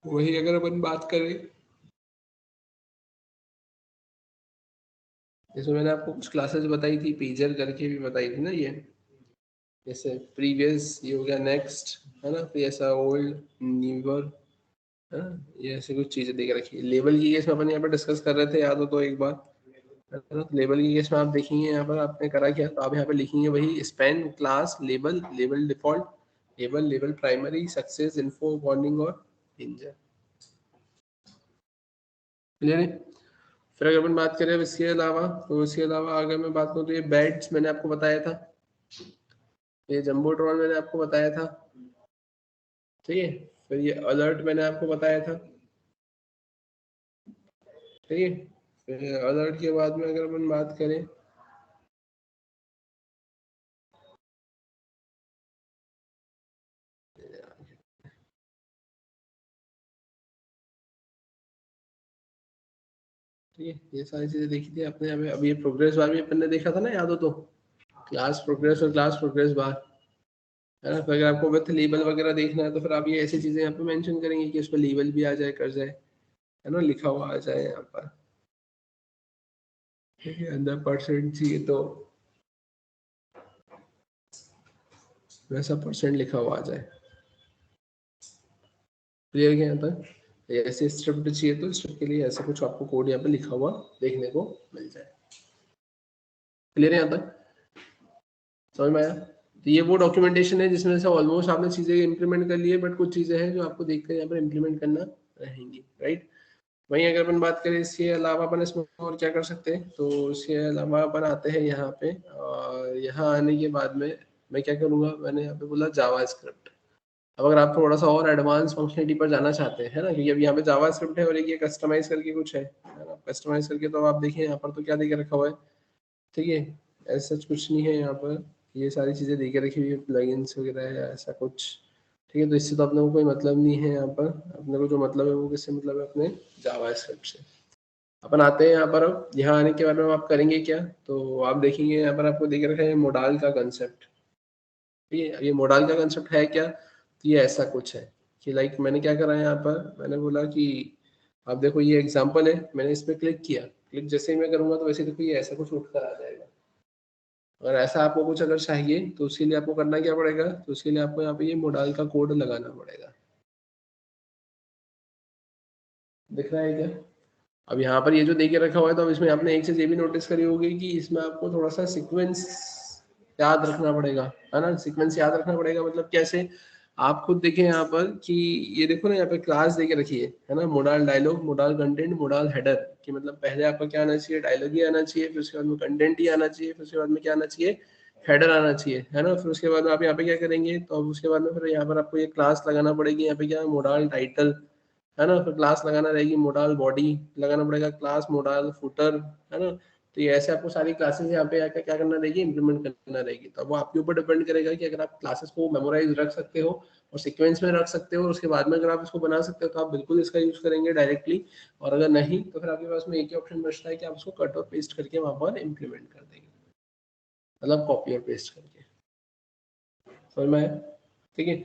वही अगर अपन बात करें, जैसे मैंने आपको कुछ क्लासेस बताई थी, पेजर करके भी बताई थी ना ये, जैसे प्रीवियस ये हो गया, नेक्स्ट, है ना, फिर ऐसा ओल्ड, न्यूअर, है ना, ये ऐसे कुछ चीजें देख रखी है। लेबल की केस में अपन यहाँ पर डिस्कस कर रहे थे, याद हो तो एक बार, है ना। लेबल की केस में आप देखेंगे यहाँ पर आपने करा क्या, तो आप यहाँ पे लिखेंगे वही span, class, label, label default, label, label primary, success, info, warning और डेंजर। क्लियर है। फिर अगर अपन बात करें इसके अलावा, तो इसके अलावा अगर मैं बात करूँ तो ये बैट्स मैंने आपको बताया था, ये जंबो ड्रॉन मैंने आपको बताया था। ठीक है, फिर ये अलर्ट मैंने आपको बताया था। ठीक है, फिर अलर्ट के बाद में अगर अपन बात करें, ठीक है, ये सारी चीजें देखी थी आपने। अभी ये प्रोग्रेस बार भी अपन ने देखा था ना, याद हो तो, क्लास प्रोग्रेस और क्लास प्रोग्रेस बार, है ना। फिर अगर आपको विथ लेबल वगैरह देखना है तो फिर आप ये ऐसी चीजें यहाँ पे मेंशन करेंगे कि उस पर लेबल भी आ जाए, कर जाए, है ना, लिखा हुआ आ जाए यहाँ पर। ठीक है, अंदर परसेंट चाहिए तो वैसा परसेंट लिखा हुआ आ जाए। क्लियर है यहाँ तक। ऐसे स्क्रिप्ट चाहिए तो स्क्रिप्ट के लिए ऐसा कुछ आपको कोड यहाँ पे लिखा हुआ देखने को मिल जाए। क्लियर है यहाँ तक, समझ में आया। तो ये वो डॉक्यूमेंटेशन है जिसमें से ऑलमोस्ट आपने चीजें इंप्लीमेंट कर ली है, बट कुछ चीजें हैं जो आपको देखकर यहाँ पर इंप्लीमेंट करना रहेंगी, राइट। वहीं अगर अपन बात करें इसके अलावा अपन इसमें और क्या कर सकते हैं, तो इसके अलावा अपन आते हैं यहाँ पे, और यहाँ आने के बाद में मैं क्या करूँगा, मैंने यहाँ पे बोला जावास्क्रिप्ट। अब अगर आप थोड़ा सा और एडवांस फंक्शनलिटी पर जाना चाहते हैं, है ना, क्योंकि अब यहाँ पे जावास्क्रिप्ट है और एक ये कस्टमाइज करके कुछ है ना, कस्टमाइज करके तो आप देखिए यहाँ पर तो क्या दे के रखा हुआ है, ठीक है, ऐसा कुछ नहीं है यहाँ पर, ये सारी चीज़ें दे के रखी हुई है, प्लगइन्स वगैरह है ऐसा कुछ, ठीक है, तो इससे तो अपने को कोई मतलब नहीं है, यहाँ पर अपने को जो मतलब है वो किससे मतलब है, अपने जावास्क्रिप्ट से। अपन आते हैं यहाँ पर, अब यहाँ आने के बाद में आप करेंगे क्या, तो आप देखेंगे यहाँ पर आपको देख रखा है मोडाल का कंसेप्ट, ठीक है, ये मोडाल का कंसेप्ट है क्या, तो ये ऐसा कुछ है कि लाइक मैंने क्या करा है यहाँ पर, मैंने बोला कि आप देखो ये एग्जांपल है, मैंने इस पर क्लिक किया, क्लिक जैसे ही मैं करूंगा तो वैसे देखो ये ऐसा कुछ उठ कर आ जाएगा। और ऐसा आपको कुछ अगर चाहिए तो उसके लिए आपको करना क्या पड़ेगा, तो उसके लिए आपको यहाँ पे ये मोडाल का कोड लगाना पड़ेगा, दिख रहा है क्या। अब यहाँ पर ये जो देके रखा हुआ है, तो अब इसमें आपने एक चीज ये भी नोटिस करी होगी कि इसमें आपको थोड़ा सा सीक्वेंस याद रखना पड़ेगा, है ना, सीक्वेंस याद रखना पड़ेगा, मतलब कैसे, आप खुद देखें यहाँ पर कि ये देखो ना, यहाँ पे क्लास देके रखी है ना, modal dialog, modal content, modal header, कि मतलब पहले आपका क्या आना चाहिए, डायलॉग ही आना चाहिए, फिर उसके बाद में कंटेंट ही आना चाहिए, फिर उसके बाद में क्या आना चाहिए, हेडर आना चाहिए, है ना, फिर उसके बाद में आप यहाँ पे क्या करेंगे, तो अब उसके बाद में फिर यहाँ पर आपको ये क्लास लगाना पड़ेगी, यहाँ पे क्या मोडाल टाइटल, है ना, फिर क्लास लगाना रहेगी मोडाल बॉडी, लगाना पड़ेगा क्लास मोडाल फुटर, है ना, तो ये ऐसे आपको सारी क्लासेस यहाँ पे आकर क्या करना रहेगी, इंप्लीमेंट करना रहेगी। तो अब वो आपके ऊपर डिपेंड करेगा कि अगर आप क्लासेस को मेमोराइज रख सकते हो और सीक्वेंस में रख सकते हो और उसके बाद में अगर आप इसको बना सकते हो तो आप बिल्कुल इसका यूज करेंगे डायरेक्टली, और अगर नहीं तो फिर आपके पास में एक ही ऑप्शन बचता है कि आप उसको कट और पेस्ट करके वहां पर इम्प्लीमेंट कर देंगे, मतलब कॉपी और पेस्ट करके, समझ में आया, ठीक है।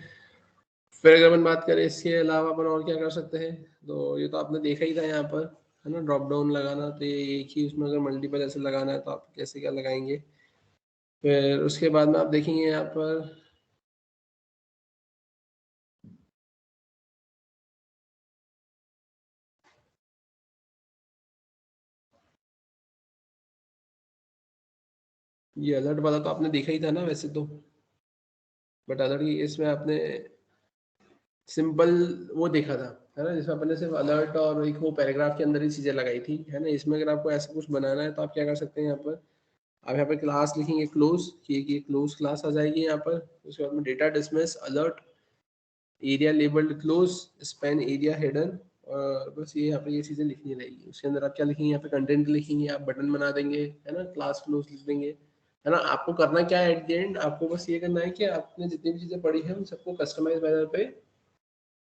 फिर अगर अपन बात करें इसके अलावा अपन और क्या कर सकते हैं, तो ये तो आपने देखा ही था यहाँ पर, है ना, ड्रॉप डाउन लगाना, तो ये एक ही उसमें अगर मल्टीपल ऐसे लगाना है तो आप कैसे क्या लगाएंगे। फिर उसके बाद में आप देखेंगे यहाँ पर, ये अलर्ट वाला तो आपने देखा ही था ना वैसे तो, बट अलर्ट की इसमें आपने सिंपल वो देखा था, है ना, जिसमें अपने सिर्फ अलर्ट और एक वो पैराग्राफ के अंदर ही चीजें लगाई थी, है ना, इसमें अगर आपको ऐसा कुछ बनाना है तो आप क्या कर सकते हैं, यहाँ पर आप यहाँ पे क्लास लिखेंगे क्लोज, कि ये क्लोज क्लास आ जाएगी यहाँ पर, उसके बाद में data dismiss alert area labelled close span area header, और बस ये यहाँ पे ये चीजें लिखनी रहेगी। उसके अंदर आप क्या लिखेंगे, यहाँ पे कंटेंट लिखेंगे, आप बटन बना देंगे, है ना, क्लास क्लोज लिख देंगे, है ना। आपको करना क्या है एट द एंड, आपको बस ये करना है कि आपने जितनी भी चीजें पढ़ी है उन सबको कस्टमाइज मैनर पे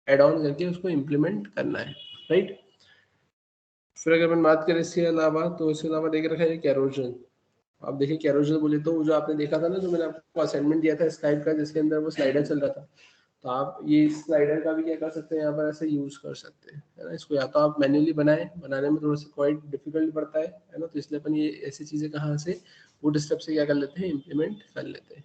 एड ऑन करके उसको इम्प्लीमेंट करना है, राइट। फिर अगर अपन बात करें इसके अलावा, तो इसके अलावा देख रखा है कैरोजन। आप देखिए कैरोजल बोले तो वो जो आपने देखा था ना, जो मैंने आपको असाइनमेंट दिया था स्लाइड का, जिसके अंदर वो स्लाइडर चल रहा था, तो आप ये स्लाइडर का भी क्या कर सकते हैं, यहाँ पर ऐसे यूज कर सकते हैं, है ना। इसको या तो आप मैन्युअली बनाएं, बनाने में थोड़ा सा क्वाइट डिफिकल्ट पड़ता है ना, तो इसलिए अपन ये ऐसी चीजें कहाँ से बूट स्टेप से क्या कर लेते हैं, इम्प्लीमेंट कर लेते हैं।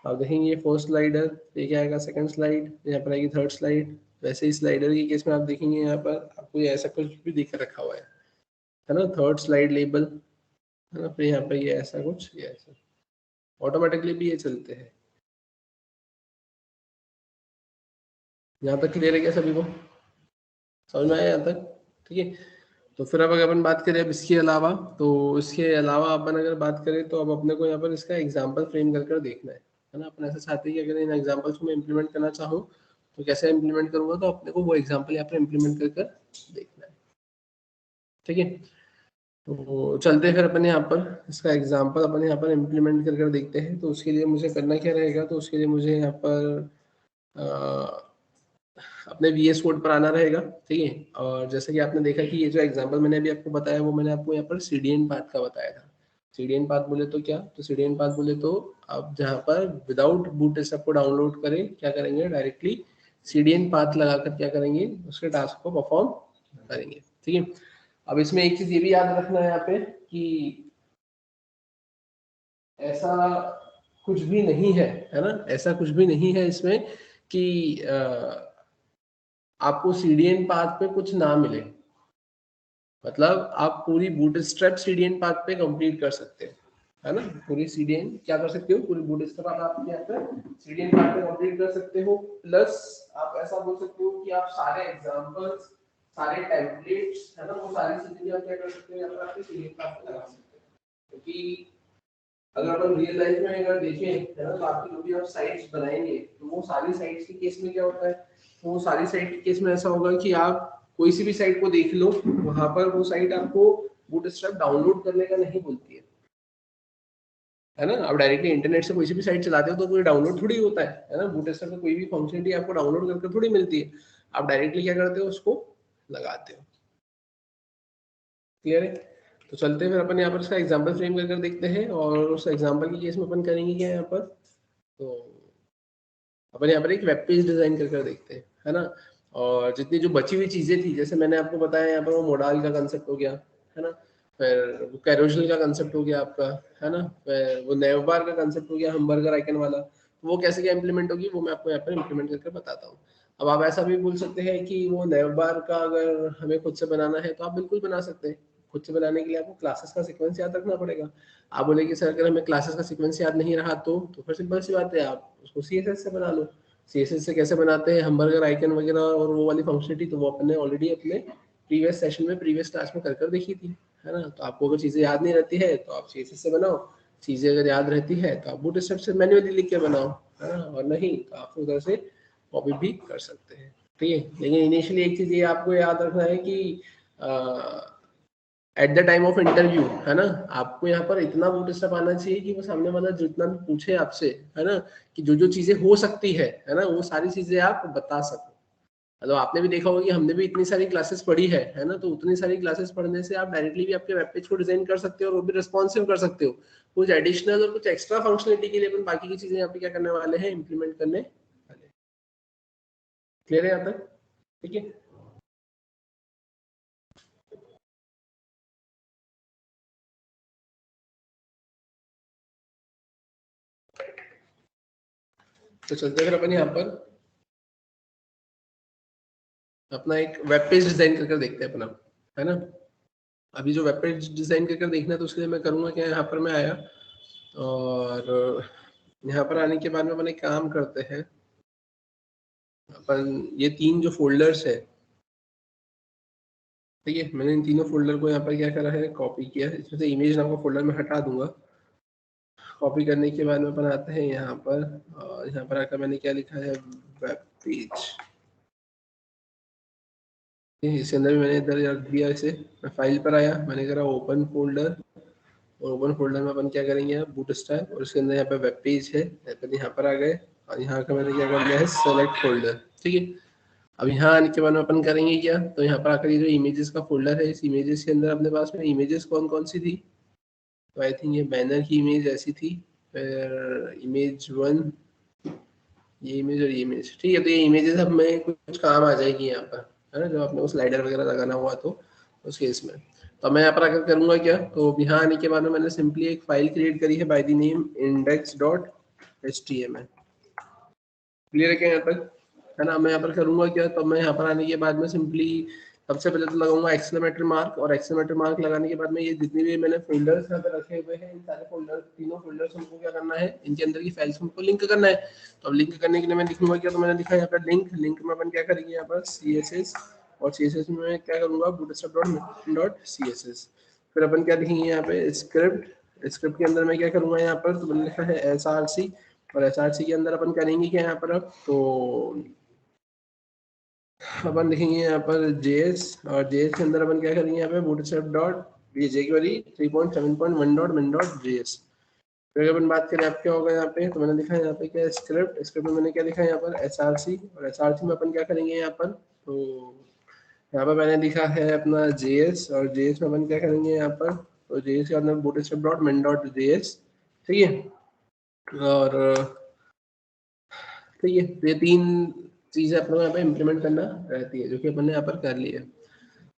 आप देखेंगे ये फर्स्ट स्लाइडर, ये क्या आएगा, सेकंड स्लाइड, यहाँ पर आएगी थर्ड स्लाइड। वैसे ही स्लाइडर के केस में आप देखेंगे यहाँ पर आपको ये ऐसा कुछ भी दिख रखा हुआ है ना, थर्ड स्लाइड लेबल, है ना, फिर यहाँ पर ये ऐसा कुछ, ये ऐसा ऑटोमेटिकली भी ये चलते हैं। यहाँ तक क्लियर है क्या सभी को, समझ में आया यहाँ तक, ठीक है। तो फिर अब अगर अपन बात करें अब इसके अलावा, तो इसके अलावा अपन अगर बात करें तो अब अपने को यहाँ पर इसका एग्जाम्पल फ्रेम कर कर देखना है ना। अपन ऐसा चाहते हैं कि अगर इन एग्जाम्पल्स को मैं इम्प्लीमेंट करना चाहूँ तो कैसे इम्प्लीमेंट करूंगा, तो अपने को वो एग्जाम्पल यहाँ पर इम्प्लीमेंट कर कर देखना है, ठीक है। तो चलते हैं फिर अपन यहाँ पर इसका एग्जाम्पल अपन यहाँ पर इम्प्लीमेंट कर कर देखते हैं। तो उसके लिए मुझे करना क्या रहेगा, तो उसके लिए मुझे यहाँ पर अपने VS कोड पर आना रहेगा, ठीक है। और जैसे कि आपने देखा कि ये जो एग्जांपल मैंने अभी आपको बताया वो मैंने आपको यहाँ पर CDN पाथ का बताया था। CDN पाथ बोले तो क्या, तो CDN पाथ बोले तो आप जहाँ पर विदाउट बूटस्ट्रैप को डाउनलोड करें क्या करेंगे, डायरेक्टली CDN पाथ लगाकर क्या करेंगे, उसके टास्क को परफॉर्म करेंगे, ठीक है। अब इसमें एक चीज ये भी याद रखना है यहाँ पे कि ऐसा कुछ भी नहीं है ना, ऐसा कुछ भी नहीं है इसमें कि आपको CDN पाथ पे कुछ ना मिले, मतलब आप पूरी बूटस्ट्रैप CDN पाथ पे कंप्लीट कर सकते हैं, है ना, पूरी CDN क्या कर सकते हो, पूरी बूटस्ट्रैप आप यहाँ पे CDN पाथ पे कंप्लीट कर सकते हो। प्लस आप ऐसा बोल सकते हो कि आप सारे एग्जांपल्स सारे टेम्पलेट्स है ना, वो सारी चीजें आप क्या कर सकते हैं, यहाँ पर आपके सीरीज पे लगा सकते हैं। क्योंकि अगर अपन रियल लाइफ में अगर देखें है ना, तो आपकी जो भी आप साइट्स बनाएंगे तो वो सारी साइट्स के केस में क्या होता है, वो सारी साइट के केस में ऐसा होगा कि आप कोई सी भी साइट को देख लो, वहां पर वो साइट आपको बूटस्ट्रैप डाउनलोड करने का नहीं बोलती है ना। आप डायरेक्टली इंटरनेट से कोई सी भी साइट चलाते हो तो कोई डाउनलोड थोड़ी होता है ना, बूटस्ट्रैप में कोई भी फंक्शनलिटी आपको डाउनलोड करके थोड़ी मिलती है, आप डायरेक्टली क्या करते हो, उसको लगाते हो। क्लियर है? तो चलते हैं फिर अपन यहाँ पर इसका एग्जांपल फ्रेम करके देखते हैं, और उस एग्जांपल के केस में अपन करेंगे क्या यहाँ पर, तो अपन यहाँ पर एक वेब पेज डिजाइन करके देखते हैं, है ना। और जितनी जो बची हुई चीजें थी, जैसे मैंने आपको बताया यहाँ पर वो मोडाल का कंसेप्ट हो गया, है ना, फिर कैरोजल का कंसेप्ट हो गया आपका, है ना, फिर वो नेवबार का कंसेप्ट हो गया, हमबर्गर आइकन वाला, तो वो कैसे क्या इंप्लीमेंट होगी वो मैं आपको यहाँ पर इंप्लीमेंट करके बताता हूँ। अब आप ऐसा भी बोल सकते हैं कि वो नेवबार का अगर हमें खुद से बनाना है तो आप बिल्कुल बना सकते हैं। खुद से बनाने के लिए आपको क्लासेस का सीक्वेंस याद रखना पड़ेगा। आप बोलेंगे सर अगर हमें क्लासेस का सीक्वेंस याद नहीं रहा तो फिर सिंपल सी बात है, आप उसको सीएसएस से बना लो। सीएसएस से कैसे बनाते हैं, हमबर्गर आइकन वगैरह और वो वाली फंक्शनलिटी तो वो अपने ऑलरेडी अपने प्रीवियस सेशन में प्रीवियस क्लास में कर देखी थी, है ना। तो आपको अगर चीजें याद नहीं रहती है तो आप सीएसएस से बनाओ, चीजें अगर याद रहती है तो आप बूटस्ट्रैप से मैन्युअली लिख के बनाओ, है ना, और नहीं तो आप उधर से कॉपी भी कर सकते हैं। ठीक है, लेकिन इनिशियली एक चीज ये आपको याद रखना है कि at the time of interview, है ना, आपको यहाँ पर इतना बूटस्ट्रैप आना चाहिए कि वो सामने वाला जितना भी पूछे आपसे, है ना, कि जो जो चीजें हो सकती है ना, वो सारी चीजें आप बता सको। मतलब आपने भी देखा होगा कि हमने भी इतनी सारी क्लासेस पढ़ी है ना, तो उतनी सारी क्लासेस पढ़ने से आप डायरेक्टली भी आपके वेब पेज को डिजाइन कर सकते हो और वो भी रिस्पॉन्सिव कर सकते हो। कुछ एडिशनल और कुछ एक्स्ट्रा फंक्शनलिटी के लिए अपन बाकी की चीजें यहाँ पे क्या करने वाले हैं, इंप्लीमेंट करने वाले। क्लियर है यहाँ तक? ठीक है, तो चलते फिर अपन यहाँ पर अपना एक वेब पेज डिजाइन करके देखते हैं अपना, है ना। अभी जो वेब पेज डिजाइन करके देखना है तो उसके लिए मैं करूँगा क्या, यहाँ पर मैं आया और यहाँ पर आने के बाद में अपन एक काम करते हैं, अपन ये तीन जो फोल्डर्स है, ठीक है, मैंने इन तीनों फोल्डर को यहाँ पर क्या करा है, कॉपी किया है। इसमें से इमेज नाम का फोल्डर मैं हटा दूंगा। कॉपी करने के बाद में अपन आते हैं यहाँ पर, और यहाँ पर आकर मैंने क्या लिखा है, वेब पेज। इसके अंदर भी मैंने इधर रख दिया इसे। मैं फाइल पर आया, मैंने करा ओपन फोल्डर, और ओपन फोल्डर में अपन क्या करेंगे, बूटस्ट्रैप, और इसके अंदर यहाँ पे वेब पेज है, अपन यहाँ पर आ गए और यहाँ का मैंने क्या कर दिया है, सेलेक्ट फोल्डर। ठीक है, अब यहाँ आने के बाद में अपन करेंगे क्या, तो यहाँ पर आकर ये जो इमेजेस का फोल्डर है, इस इमेजेस के अंदर अपने पास में इमेजेस कौन कौन सी थी, तो आई थिंक ये बैनर की इमेज ऐसी थी, फिर इमेज 1, ये इमेज और ये इमेज। ठीक है, तो ये इमेजेस अब में कुछ काम आ जाएगी यहाँ पर, है ना, जो आपने वो स्लाइडर वगैरह लगाना हुआ तो उस केस में। तो मैं यहाँ पर आकर करूंगा क्या, तो यहाँ आने के बाद में मैंने सिंपली एक फाइल क्रिएट करी है bye the name index.html। Clear है क्या यहाँ तक, है ना। मैं यहाँ पर करूंगा क्या, तो मैं यहाँ पर आने के बाद में सिंपली सबसे पहले तो लगाऊंगा एक्सक्लेमेटरी मार्क, और एक्सक्लेमेटरी मार्क लगाने के बाद में ये जितने भी मैंने फोल्डर्स यहाँ पे रखे हुए हैं, इन सारे फोल्डर्स, तीनों फोल्डर्स हमको क्या करना है, इनके अंदर की फाइल्स हमको लिंक करना है। तो अब लिंक करने के लिए मैं लिखूंगा क्या, तो मैंने लिखा यहाँ पर लिंक, लिंक में अपन क्या करेंगे यहाँ पर CSS, और CSS में मैं क्या करूंगा, bootstrap.css। फिर अपन क्या लिखेंगे यहाँ पे, स्क्रिप्ट, स्क्रिप्ट के अंदर मैं क्या करूंगा यहाँ पर, तो मैंने लिखा है SRC, और SRC के अंदर अपन करेंगे क्या यहाँ पर, अब तो अपन लिखेंगे यहाँ पर JS, और JS के अंदर अपन क्या करेंगे यहाँ पे, bootstrap डॉट jQuery 3.7.1.min.js। फिर अपन बात करें अब क्या होगा यहाँ पे, तो मैंने लिखा है यहाँ पे क्या, स्क्रिप्ट, स्क्रिप्ट में मैंने क्या लिखा है यहाँ पर SRC, और SRC में अपन क्या करेंगे यहाँ पर, तो यहाँ पर मैंने लिखा है अपना JS, और JS में अपन क्या करेंगे यहाँ पर, तो JS के अंदर bootstrap.min.js। ठीक है, और ठीक है, तो ये तीन चीजें अपने को यहाँ पे इम्प्लीमेंट करना रहती है, जो कि अपन ने यहाँ पर कर ली है।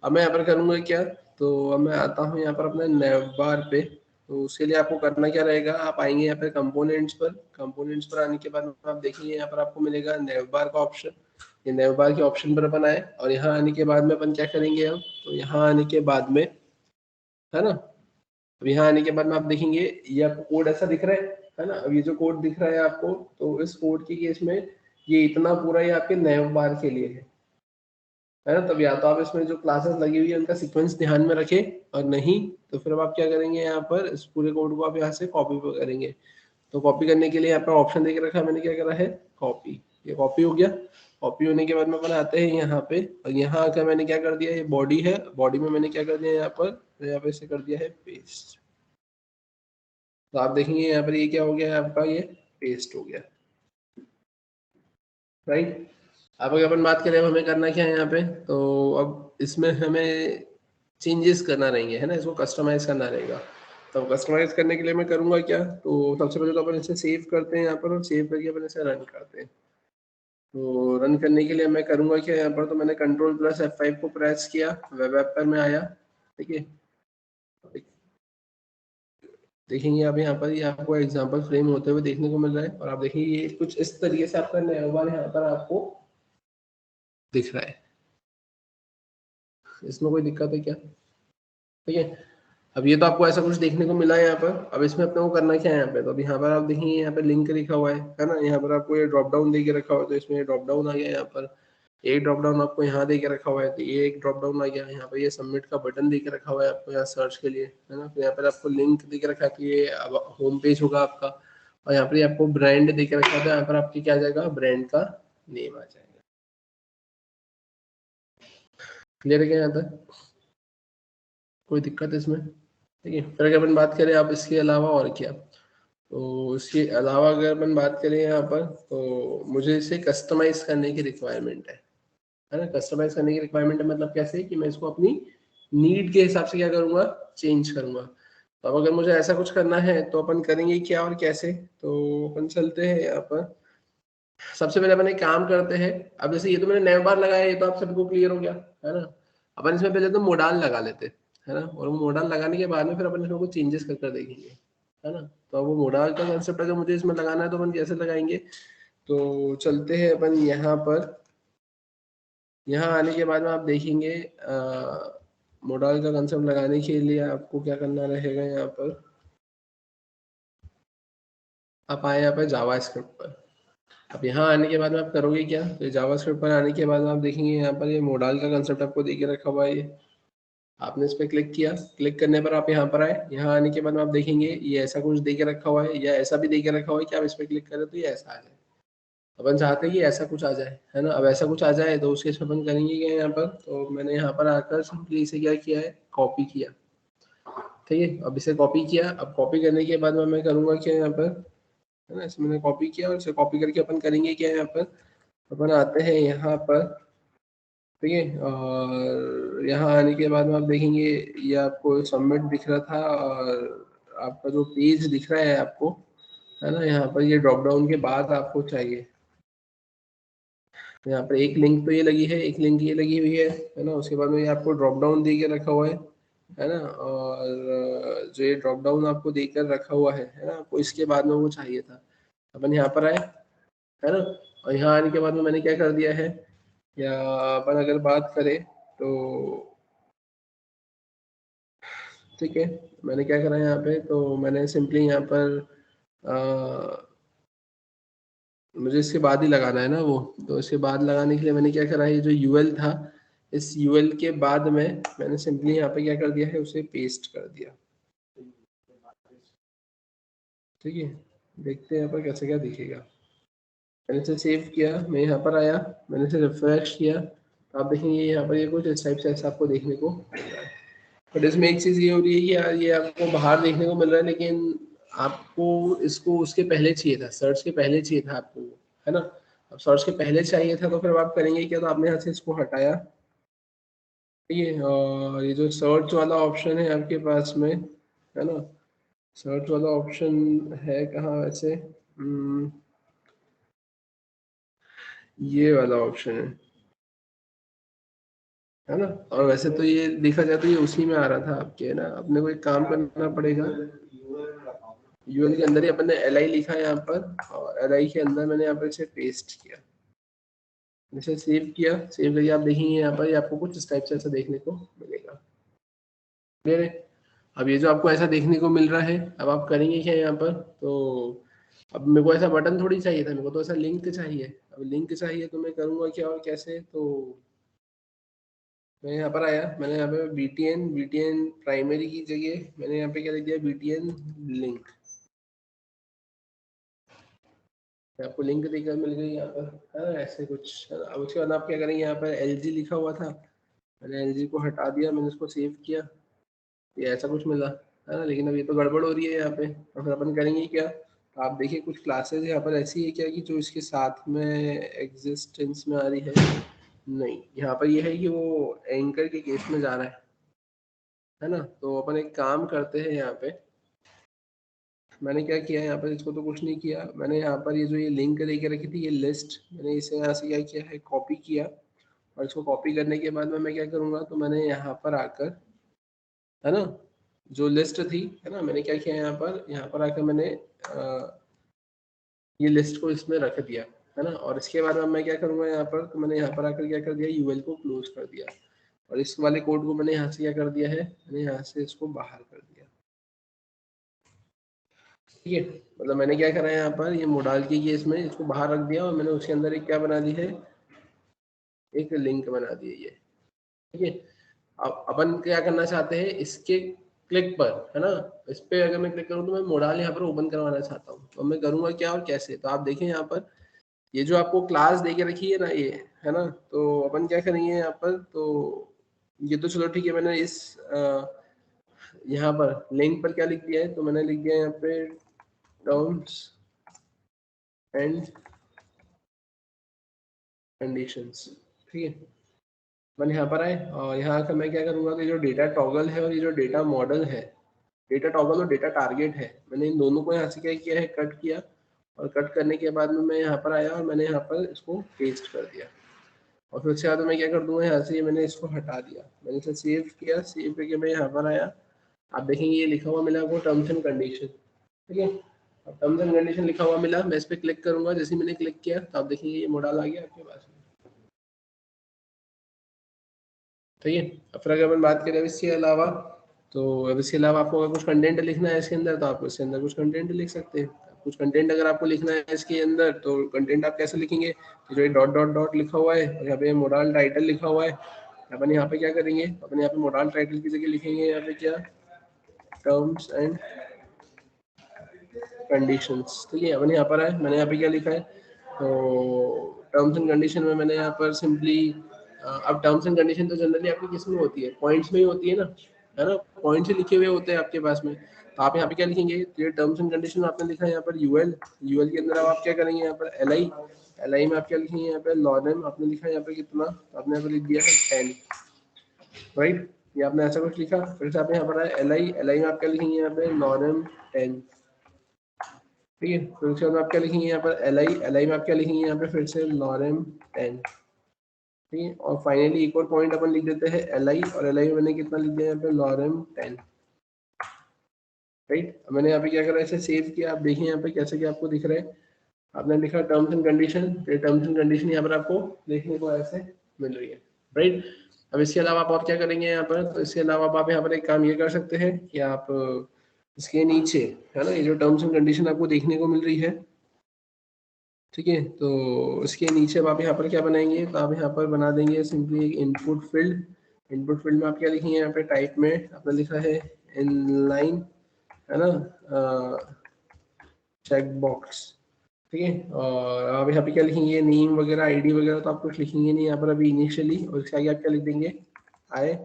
अब मैं यहाँ पर करूँगा क्या, तो अब मैं आता हूँ यहाँ पर अपने नेवबार पे। तो उसके लिए आपको करना क्या रहेगा, आप आएंगे यहाँ पर कंपोनेंट्स पर, कंपोनेंट्स पर आने के बाद आप देखेंगे यहाँ पर आपको मिलेगा नेवबार का ऑप्शन। ये नेवबार के ऑप्शन पर अपन आए, और यहाँ आने के बाद में अपन क्या करेंगे, हम तो यहाँ आने के बाद में, है ना, अब यहाँ आने के बाद में आप देखेंगे ये आपको कोड ऐसा दिख रहा है ना। अब ये जो कोड दिख रहा है आपको, तो इस कोड के केस में ये इतना पूरा ये आपके नेव बार के लिए है। है ना। तब या तो आप इसमें जो क्लासेस लगी हुई है उनका सीक्वेंस ध्यान में रखें, और नहीं तो फिर अब आप क्या करेंगे, यहाँ पर इस पूरे कोड को आप यहाँ से कॉपी करेंगे। तो कॉपी करने के लिए यहाँ पर ऑप्शन देके रखा है, मैंने क्या करा है, कॉपी। ये कॉपी हो गया। कॉपी होने के बाद में अपन आते हैं यहाँ पे, और यहाँ आकर मैंने क्या कर दिया, ये बॉडी है, बॉडी में मैंने क्या कर दिया यहाँ पर, यहाँ पे से कर दिया है पेस्ट। तो आप देखेंगे यहाँ पर ये क्या हो गया है आपका, ये पेस्ट हो गया, राइट। अब अगर अपन बात करें अब हमें करना क्या है यहाँ पे, तो अब इसमें हमें चेंजेस करना रहेंगे, है ना, इसको कस्टमाइज करना रहेगा। तो कस्टमाइज करने के लिए मैं करूँगा क्या, तो सबसे पहले तो अपन इसे सेव करते हैं यहाँ पर, और सेव करके अपन इसे रन करते हैं। तो रन करने के लिए मैं करूँगा क्या, यहाँ पर तो मैंने Ctrl+F5 को प्रेस किया, वेब ऐप पर मैं आया, ठीक है। देखेंगे अब यहाँ पर ये आपको एग्जांपल फ्रेम होते हुए देखने को मिल रहा है, और आप देखिए ये कुछ इस तरीके से आपका नया बार यहाँ पर आपको दिख रहा है। इसमें कोई दिक्कत है क्या, ठीक है। अब ये तो आपको ऐसा कुछ देखने को मिला है यहाँ पर। अब इसमें अपने को करना क्या है यहाँ पे, तो अब यहाँ पर आप देखेंगे यहाँ पे लिंक लिखा हुआ है ना, यहाँ पर आपको ये ड्रॉप डाउन दे के रखा हुआ है, तो इसमें ड्रॉप डाउन आ गया यहाँ पर। एक ड्रॉप डाउन आपको यहाँ दे के रखा हुआ है, तो ये एक ड्रॉप डाउन आ गया यहाँ पर। ये सबमिट का बटन दे के रखा हुआ है आपको यहाँ सर्च के लिए, है ना। तो यहाँ पर आपको लिंक दे के रखा है, तो ये अब होम पेज होगा आपका। और यहाँ पर आपको ब्रांड दे के रखा है, तो यहाँ पर आपकी क्या आ जाएगा, ब्रांड का नेम आ जाएगा। क्लियर है क्या यहाँ तक, कोई दिक्कत है इसमें, ठीक है। फिर अगर अपन बात करें आप इसके अलावा और क्या, तो इसके अलावा अगर अपन बात करें यहाँ पर, तो मुझे इसे कस्टमाइज करने की रिक्वायरमेंट है ना। कस्टमाइज करने की रिक्वायरमेंट है मतलब कैसे, कि मैं इसको अपनी नीड के हिसाब से क्या करूँगा, चेंज करूँगा। तो अब अगर मुझे ऐसा कुछ करना है तो अपन करेंगे क्या और कैसे, तो अपन चलते हैं यहाँ पर। सबसे पहले अपन एक काम करते हैं, अब जैसे ये तो मैंने नया बार लगाया, ये तो आप सबको क्लियर हो गया, है ना। अपन इसमें पहले तो मोडाल लगा लेते, है ना, और वो मोडाल लगाने के बाद में फिर अपन इसमें कुछ चेंजेस कर देखेंगे, है ना। तो अब वो मोडाल का कंसेप्ट अगर मुझे इसमें लगाना है तो अपन कैसे लगाएंगे, तो चलते हैं अपन यहाँ पर। यहाँ आने के बाद में आप देखेंगे मोडाल का कंसेप्ट लगाने के लिए आपको क्या करना रहेगा, यहाँ पर आप आए यहाँ पर जावा स्क्रिप्ट पर। अब यहाँ आने के बाद में आप करोगे क्या, तो जावा स्क्रिप्ट पर आने के बाद में आप देखेंगे यहाँ पर ये मोडाल का कंसेप्ट आपको दे के रखा हुआ है। ये आपने इस पर क्लिक किया, क्लिक करने पर आप यहाँ पर आए, यहाँ आने के बाद में आप देखेंगे ये ऐसा कुछ दे के रखा हुआ है, या ऐसा भी दे के रखा हुआ है कि आप इस पर क्लिक करें तो ये ऐसा आ जाए। अपन चाहते हैं कि ऐसा कुछ आ जाए, है ना। अब ऐसा कुछ आ जाए तो उसके इसमें अपन करेंगे क्या यहाँ पर, तो मैंने यहाँ पर आकर सिंपली इसे क्या किया है, कॉपी किया, ठीक है। अब इसे कॉपी किया, अब कॉपी करने के बाद में मैं करूँगा क्या यहाँ पर, है ना, इसे मैंने कॉपी किया, और इसे कॉपी करके अपन करेंगे क्या यहाँ पर, अपन आते हैं यहाँ पर, ठीक है। और यहाँ आने के बाद में आप देखेंगे ये आपको सबमिट दिख रहा था, और आपका जो पेज दिख रहा है आपको, है ना, यहाँ पर ये ड्रॉप डाउन के बाद आपको चाहिए, यहाँ पर एक लिंक तो ये लगी है, एक लिंक ये लगी हुई है ना। उसके बाद में ये आपको ड्रॉप डाउन दे के रखा हुआ है ना। और जो ये ड्रॉप डाउन आपको देकर रखा हुआ है ना, आपको इसके बाद में वो चाहिए था। अपन यहाँ पर आए, है ना, और यहाँ आने के बाद में मैंने क्या कर दिया है, या अपन अगर बात करें तो ठीक है, मैंने क्या करा यहाँ पे, तो मैंने सिंपली यहाँ पर मुझे इसके बाद ही लगाना है ना वो, तो इसके बाद लगाने के लिए मैंने क्या करा है, ये जो यूएल था, इस यूएल के बाद में मैंने सिंपली यहाँ पे क्या कर दिया है, उसे पेस्ट कर दिया, ठीक है। देखते हैं यहाँ पर कैसे क्या दिखेगा। मैंने इसे सेव किया, मैं यहाँ पर आया, मैंने इसे रिफ्रेश किया, तो आप देखेंगे यहाँ पर ये कुछ इस टाइप से ऐसा आपको देखने को मिल रहा है। बट इसमें एक चीज़ ये हो रही है कि यार ये आपको बाहर देखने को मिल रहा है, लेकिन आपको इसको उसके पहले चाहिए था, सर्च के पहले चाहिए था आपको, है ना। अब सर्च के पहले चाहिए था तो फिर आप करेंगे क्या, तो आपने यहाँ से इसको हटाया, ठीक है। और ये जो सर्च वाला ऑप्शन है आपके पास में, है ना, सर्च वाला ऑप्शन है कहाँ वैसे, ये वाला ऑप्शन है ना। और वैसे तो ये देखा जाए तो ये उसी में आ रहा था आपके, है ना। अपने को एक काम करना पड़ेगा, यूएल के अंदर ही अपन ने एल आई लिखा है यहाँ पर, और एल आई के अंदर मैंने यहाँ पर इसे पेस्ट किया, इसे सेव किया, सेव करके आप देखेंगे यहाँ पर ये आपको कुछ इस टाइप से ऐसा देखने को मिलेगा, क्लियर है। अब ये जो आपको ऐसा देखने को मिल रहा है, अब आप करेंगे क्या यहाँ पर, तो अब मेरे को ऐसा बटन थोड़ी चाहिए था, मेरे को तो ऐसा लिंक चाहिए। अब लिंक चाहिए तो मैं करूँगा क्या और कैसे, तो मैं यहाँ पर आया, मैंने यहाँ पे BTN प्राइमरी की जगह मैंने यहाँ पे क्या लिख दिया, BTN लिंक। आपको लिंक देखकर मिल गई यहाँ पर, है ना, ऐसे कुछ। अब उसके बाद आप क्या करेंगे, यहाँ पर LG लिखा हुआ था, मैंने LG को हटा दिया, मैंने उसको सेव किया, ये ऐसा कुछ मिला, है ना। लेकिन अब ये तो गड़बड़ हो रही है यहाँ पे, और फिर अपन करेंगे क्या, तो आप देखिए कुछ क्लासेस यहाँ पर ऐसी है क्या कि जो इसके साथ में एग्जिस्टेंस में आ रही है, नहीं, यहाँ पर ये है कि वो एंकर के केस में जा रहा है ना। तो अपन एक काम करते हैं, यहाँ पे मैंने क्या किया है, यहाँ पर इसको तो कुछ नहीं किया, मैंने यहाँ पर ये जो ये लिंक लेके रखी थी, ये लिस्ट, मैंने इसे यहाँ से क्या किया है, कॉपी किया, और इसको कॉपी करने के बाद में मैं क्या करूँगा, तो मैंने यहाँ पर आकर, है ना, जो लिस्ट थी, है ना, मैंने क्या किया यहाँ पर आकर मैंने ये लिस्ट को इसमें रख दिया, है ना। और इसके बाद में मैं क्या करूँगा यहाँ पर, तो मैंने यहाँ पर आकर क्या कर दिया, यूएल को क्लोज कर दिया, और इस वाले कोड को मैंने यहाँ से क्या कर दिया है, मैंने यहाँ से इसको बाहर कर दिया, ठीक है। मतलब मैंने क्या करा है यहाँ पर, ये मोडाल की केस में इसको बाहर रख दिया, और मैंने उसके अंदर एक क्या बना दी है, एक लिंक बना दी है ये, ठीक है। अब अपन क्या करना चाहते हैं, इसके क्लिक पर, है ना, इस पे अगर मैं क्लिक करूँ तो मैं मोडाल यहाँ पर ओपन करवाना चाहता हूँ, तो मैं करूँगा क्या और कैसे, तो आप देखें यहाँ पर ये जो आपको क्लास दे के रखी है ना, ये है ना, तो अपन क्या करेंगे यहाँ पर, तो ये तो चलो ठीक है, मैंने इस यहाँ पर लिंक पर क्या लिख दिया है, तो मैंने लिख दिया यहाँ पे टर्म्स एंड कंडीशंस, ठीक है। मैंने यहाँ पर आए, और यहाँ आकर मैं क्या करूँगा, तो जो डेटा टॉगल है और ये जो डेटा मॉडल है, डेटा टॉगल और डेटा टारगेट है, मैंने इन दोनों को यहाँ से क्या किया है, कट किया, और कट करने के बाद में मैं यहाँ पर आया, और मैंने यहाँ पर इसको पेस्ट कर दिया, और फिर उसके बाद मैं क्या कर दूंगा, यहाँ से मैंने इसको हटा दिया, मैंने इसे सेव किया, सेव करके मैं यहाँ पर आया, आप देखेंगे ये लिखा हुआ मिला आपको टर्म्स एंड कंडीशन, ठीक है। अब टर्म्स एंड कंडीशन लिखा हुआ मिला, मैं इस पर क्लिक करूंगा, जैसे मैंने क्लिक किया तो आप देखेंगे ये मॉडल आ गया आपके पास में, ठीक है। अब फिर अगर अपन बात करें इसके अलावा, तो अब इसके अलावा आपको अगर कुछ कंटेंट लिखना है इसके अंदर, तो आप इसके अंदर कुछ कंटेंट लिख सकते हैं। कुछ कंटेंट अगर आपको लिखना है इसके अंदर, तो कंटेंट आप कैसे लिखेंगे, तो जो ये डॉट डॉट डॉट लिखा हुआ है, और यहाँ पे मॉडल टाइटल लिखा हुआ है, अपन यहाँ पे क्या करेंगे, अपन यहाँ पे मॉडल टाइटल की जगह लिखेंगे यहाँ पे क्या, टर्म्स एंड कंडीशंस, ठीक है। अपन यहाँ पर है, मैंने यहाँ पे क्या लिखा है, तो टर्म्स एंड कंडीशन में मैंने यहाँ पर सिंपली, अब टर्म्स एंड कंडीशन तो जनरली आपकी किस में होती है, पॉइंट्स में ही होती है ना, है ना, पॉइंट से लिखे हुए होते हैं आपके पास में, तो आप यहाँ पे क्या लिखेंगे, तो ये टर्म्स एंड कंडीशन आपने लिखा है यहाँ पर यूएल, यूएल के अंदर अब आप क्या करेंगे, यहाँ पर एलआई, एलआई में आप क्या लिखेंगे, यहाँ पे लॉरेम आपने लिखा है यहाँ पे कितना, आपने यहाँ पे लिख दिया है 10, राइट, ये आपने ऐसा कुछ लिखा, फिर से आप यहाँ पर है एलआई, एलआई में आप क्या लिखेंगे, यहाँ पे लॉरेम 10, ठीक है। फिर उसके बाद आप क्या लिखेंगे यहाँ पर एलआई, एलआई में आप क्या लिखेंगे यहाँ पे फिर से लॉरेम 10, ठीक है। और फाइनली एक और पॉइंट अपन लिख देते हैं एलआई, और एलआई में मैंने कितना लिख दिया यहाँ पे लॉरेम 10, राइट। मैंने यहाँ पे क्या करा, इसे सेव किया, आप देखिए यहाँ पे कैसे क्या आपको दिख रहा है, आपने लिखा टर्म्स एंड कंडीशन, ये टर्म्स एंड कंडीशन यहाँ पर आपको देखने को ऐसे मिल रही है, राइट। अब इसके अलावा आप और क्या करेंगे यहाँ पर, तो इसके अलावा आप यहाँ पर एक काम ये कर सकते हैं कि आप इसके नीचे, है ना, ये जो टर्म्स एंड कंडीशन आपको देखने को मिल रही है, ठीक है, तो इसके नीचे अब आप यहाँ पर क्या बनाएंगे, तो आप यहाँ पर बना देंगे सिंपली एक इनपुट फील्ड, इनपुट फील्ड में आप क्या लिखेंगे, यहाँ पे टाइप में आपने लिखा है इनलाइन, है ना, चेक बॉक्स, ठीक है। और आप यहाँ पे क्या लिखेंगे, नेम वगैरह आईडी वगैरह तो आप कुछ लिखेंगे नहीं यहाँ पर अभी इनिशियली, और इसके आगे आप क्या लिख देंगे, आई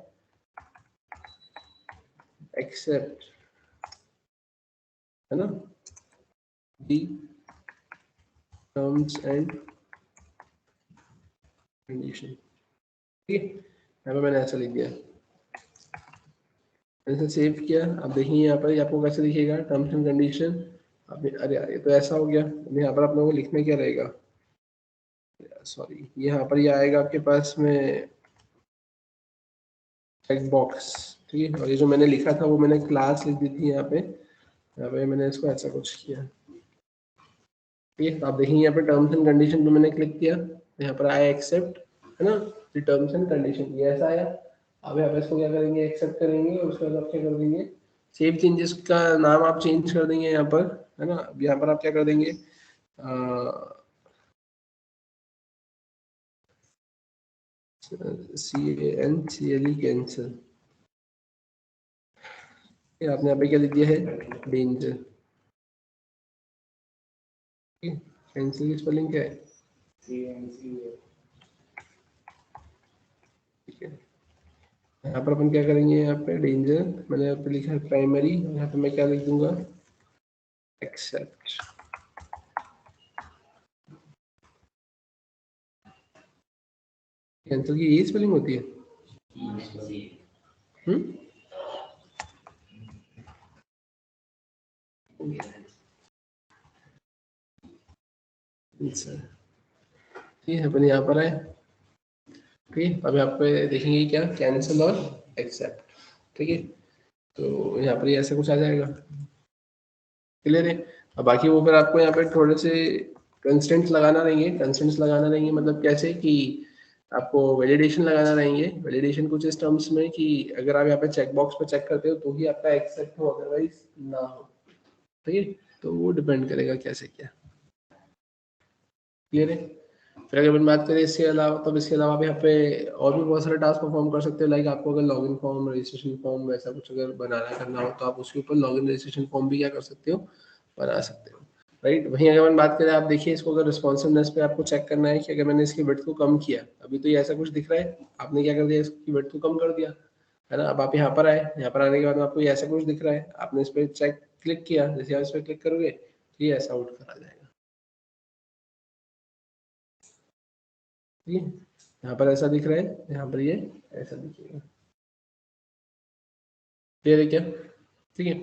एक्सेप्ट, है ना, दी टर्म्स एंड कंडीशन, ठीक है। यहाँ पे मैंने ऐसा लिख दिया, ऐसे सेव किया, आप देखिए यहाँ पर आपको कैसे दिखेगा टर्म्स एंड कंडीशन, अभी अरे यार ये तो ऐसा हो गया, यहाँ पर आप लोगों को लिखना क्या रहेगा, सॉरी, यहाँ पर ये आएगा आपके पास में चेक बॉक्स, ठीक है। और ये जो मैंने लिखा था वो मैंने क्लास लिख दी थी यहाँ पे मैंने इसको ऐसा कुछ किया, ठीक है। तो आप देखेंगे यहाँ पे टर्म्स एंड कंडीशन पे मैंने क्लिक किया, यहाँ पर आया एक्सेप्ट, है ना, टर्म्स एंड कंडीशन ये ऐसा आया, अब यहाँ पे इसको क्या करेंगे, एक्सेप्ट करेंगे, और उसके बाद आप क्या कर देंगे, सेव चेंजेस का नाम आप चेंज कर देंगे यहाँ पर, है ना। अब यहाँ पर आप क्या कर देंगे, CANCLE कैंसल। आपने यहाँ पे क्या लिख दिया है, डेंजर। कैंसिल की स्पेलिंग क्या है, ठीक है। यहाँ पर अपन क्या करेंगे, यहाँ पे डेंजर मैंने यहाँ पे लिखा है प्राइमरी, यहाँ पे मैं क्या लिख दूंगा, एक्सेप्ट। कैंसिल की यही स्पेलिंग होती है। ठीक है, अपन यहाँ पर आए। ठीक, अभी आप देखेंगे क्या, कैंसिल और एक्सेप्ट। ठीक है, तो यहाँ पर ऐसा कुछ आ जाएगा, क्लियर है। अब बाकी वो फिर आपको यहाँ पे थोड़े से कंस्टेंट्स लगाना रहेंगे। कंस्टेंट्स लगाना रहेंगे मतलब कैसे कि आपको वैलिडेशन लगाना रहेंगे। वैलिडेशन कुछ इस टर्म्स में कि अगर आप यहाँ पे चेक बॉक्स पे चेक करते हो तो ही आपका एक्सेप्ट हो, अदरवाइज ना हो। ठीक है, तो वो डिपेंड करेगा कैसे क्या, क्लियर है। फिर अगर अपन बात करें इसके अलावा, तो इसके अलावा भी यहाँ पे और भी बहुत सारे टास्क परफॉर्म कर सकते हो। लाइक आपको अगर लॉगिन फॉर्म, रजिस्ट्रेशन फॉर्म वैसा कुछ अगर बनाना करना हो तो आप उसके ऊपर लॉगिन रजिस्ट्रेशन फॉर्म भी क्या कर सकते हो, बना सकते हो, राइट। वहीं अगर अपन बात करें, आप देखिए इसको अगर रिस्पॉन्सिवनेस पे आपको चेक करना है कि अगर मैंने इसकी विड्थ को कम किया, अभी तो ये ऐसा कुछ दिख रहा है, आपने क्या कर दिया, इसकी विड्थ को कम कर दिया, है ना। अब आप यहाँ पर आए, यहाँ पर आने के बाद आपको ये ऐसा कुछ दिख रहा है, आपने इस पर चेक क्लिक किया, जैसे आप इस पर क्लिक करोगे तो ये ऐसा आउट कर आ जाएगा। ठीक है, यहाँ पर ऐसा दिख रहा है, यहाँ पर ये ऐसा दिखेगा, क्लियर है क्या, ठीक है।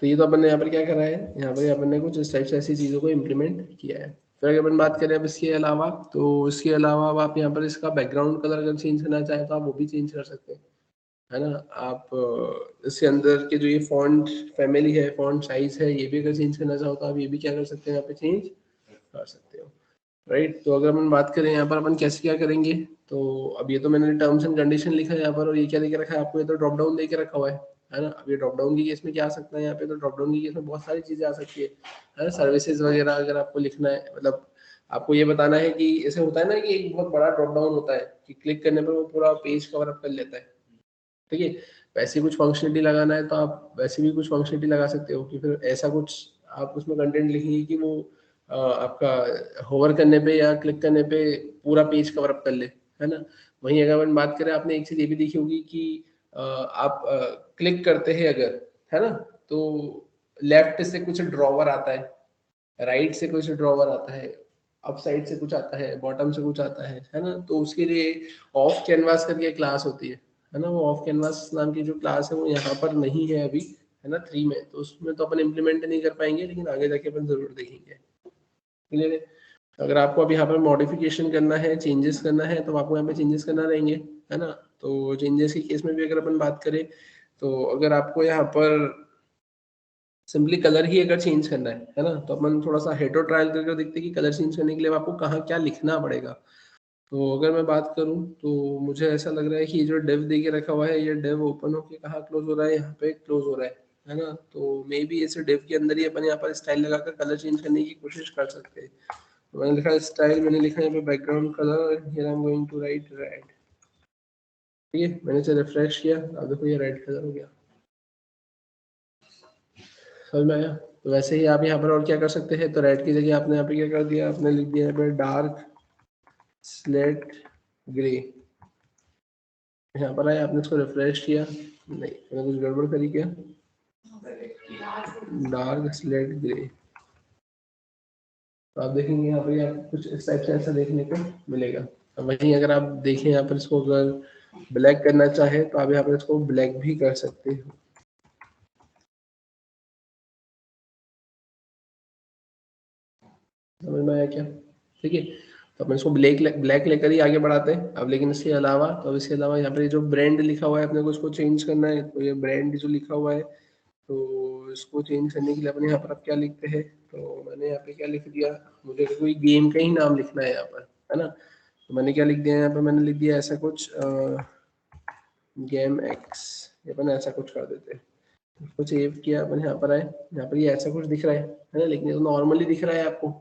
तो ये तो अपन ने यहाँ पर क्या करा है, यहाँ पर अपन ने कुछ इस टाइप से ऐसी चीज़ों को इम्प्लीमेंट किया है। फिर अगर अपन बात करें अब इसके अलावा, तो इसके अलावा अब आप यहाँ पर इसका बैकग्राउंड कलर अगर चेंज करना चाहें तो आप वो भी चेंज कर सकते हैं, है ना। आप इसके अंदर के जो ये फॉन्ट फैमिली है, फॉन्ट साइज है, ये भी अगर चेंज करना चाहो तो आप ये भी क्या कर सकते हैं, यहाँ पे चेंज कर सकते हो, राइट। तो अगर अपन बात करें यहाँ पर अपन कैसे क्या करेंगे, तो अब ये तो मैंने टर्म्स एंड कंडीशन लिखा है यहाँ पर, और ये क्या देके रखा है आपको, ये तो ड्रॉप डाउन देके रखा हुआ है ना। अब ये ड्रॉप डाउन की केस में क्या आ सकता है, यहाँ पे तो ड्रॉप डाउन की केस में बहुत सारी चीजें आ सकती है ना। सर्विसेज वगैरह अगर आपको लिखना है, मतलब आपको ये बताना है कि ऐसे होता है ना कि एक बहुत बड़ा ड्रॉप डाउन होता है कि क्लिक करने पर वो पूरा पेज कवर अप कर लेता है, ठीक है। वैसे कुछ फंक्शनलिटी लगाना है तो आप वैसे भी कुछ फंक्शनलिटी लगा सकते हो कि फिर ऐसा कुछ आप उसमें कंटेंट लिखेंगे कि वो आपका होवर करने पे या क्लिक करने पे पूरा पेज कवर अप कर ले, है ना। वहीं अगर अपन बात करें, आपने एक चीज ये भी देखी होगी कि आप क्लिक करते हैं अगर, है ना, तो लेफ्ट से कुछ ड्रॉवर आता है, राइट से कुछ ड्रॉवर आता है, अप साइड से कुछ आता है, बॉटम से कुछ आता है ना। तो उसके लिए ऑफ कैनवास करके क्लास होती है ना। वो ऑफ कैनवास नाम की जो क्लास है वो यहाँ पर नहीं है अभी, है ना, 3 में, तो उसमें तो अपन इम्प्लीमेंट नहीं कर पाएंगे, लेकिन आगे जाके अपन जरूर देखेंगे, क्लियर है। अगर आपको अभी यहाँ पर मॉडिफिकेशन करना है, चेंजेस करना है, तो आपको यहाँ पे चेंजेस करना रहेंगे, है ना। तो चेंजेस के केस में भी अगर अपन बात करें, तो अगर आपको यहाँ पर सिंपली कलर ही अगर चेंज करना है ना, तो अपन थोड़ा सा हेडो ट्रायल करके देखते हैं कि कलर चेंज करने के लिए आपको कहाँ क्या लिखना पड़ेगा। तो अगर मैं बात करूँ तो मुझे ऐसा लग रहा है कि ये जो डेव दे के रखा हुआ है, ये डेव ओपन होके कहाँ क्लोज हो रहा है, यहाँ पे क्लोज हो रहा है ना। तो मे बी ऐसे डेव के अंदर ही अपन यहाँ पर स्टाइल लगाकर कलर चेंज करने की कोशिश कर सकते हैं। तो मैंने लिखा स्टाइल, मैंने लिखा यहाँ पे background colour, here I am going to write red, ठीक है। मैंने इसे रिफ्रेश किया, अब देखो ये रेड कलर हो गया, समझ में आया। तो वैसे ही आप यहाँ पर और क्या कर सकते हैं, तो रेड की जगह आपने यहाँ पे क्या कर दिया, आपने लिख दिया यहाँ पे डार्क स्लेट ग्रे। यहाँ पर आया, आपने इसको रिफ्रेश किया, नहीं मैंने कुछ गड़बड़ करी क्या, डार्क स्लेट ग्रे। तो आप देखेंगे यहाँ पर आपको कुछ इस टाइप से ऐसा देखने को मिलेगा। वहीं अगर आप देखें यहाँ पर इसको अगर ब्लैक करना चाहे तो आप यहाँ पर इसको ब्लैक भी कर सकते हो, समझ में आया क्या, ठीक है। तो अपन इसको ब्लैक लेकर ही आगे बढ़ाते हैं अब। लेकिन इसके अलावा, तो इसके अलावा यहाँ पर ये जो ब्रांड लिखा हुआ है अपने को इसको चेंज करना है। तो ये ब्रांड जो लिखा हुआ है, तो इसको चेंज करने के लिए अपन यहाँ पर अब क्या लिखते हैं, तो मैंने यहाँ पे क्या लिख दिया, मुझे कोई गेम का ही नाम लिखना है यहाँ पर, है ना। तो मैंने क्या लिख दिया यहाँ पर, मैंने लिख दिया ऐसा कुछ गेम एक्स, अपन ऐसा कुछ कर देते हैं। इसको सेव किया, अपन यहाँ पर आए, यहाँ पर ये ऐसा कुछ दिख रहा है ना, लेकिन ये तो नॉर्मली दिख रहा है आपको।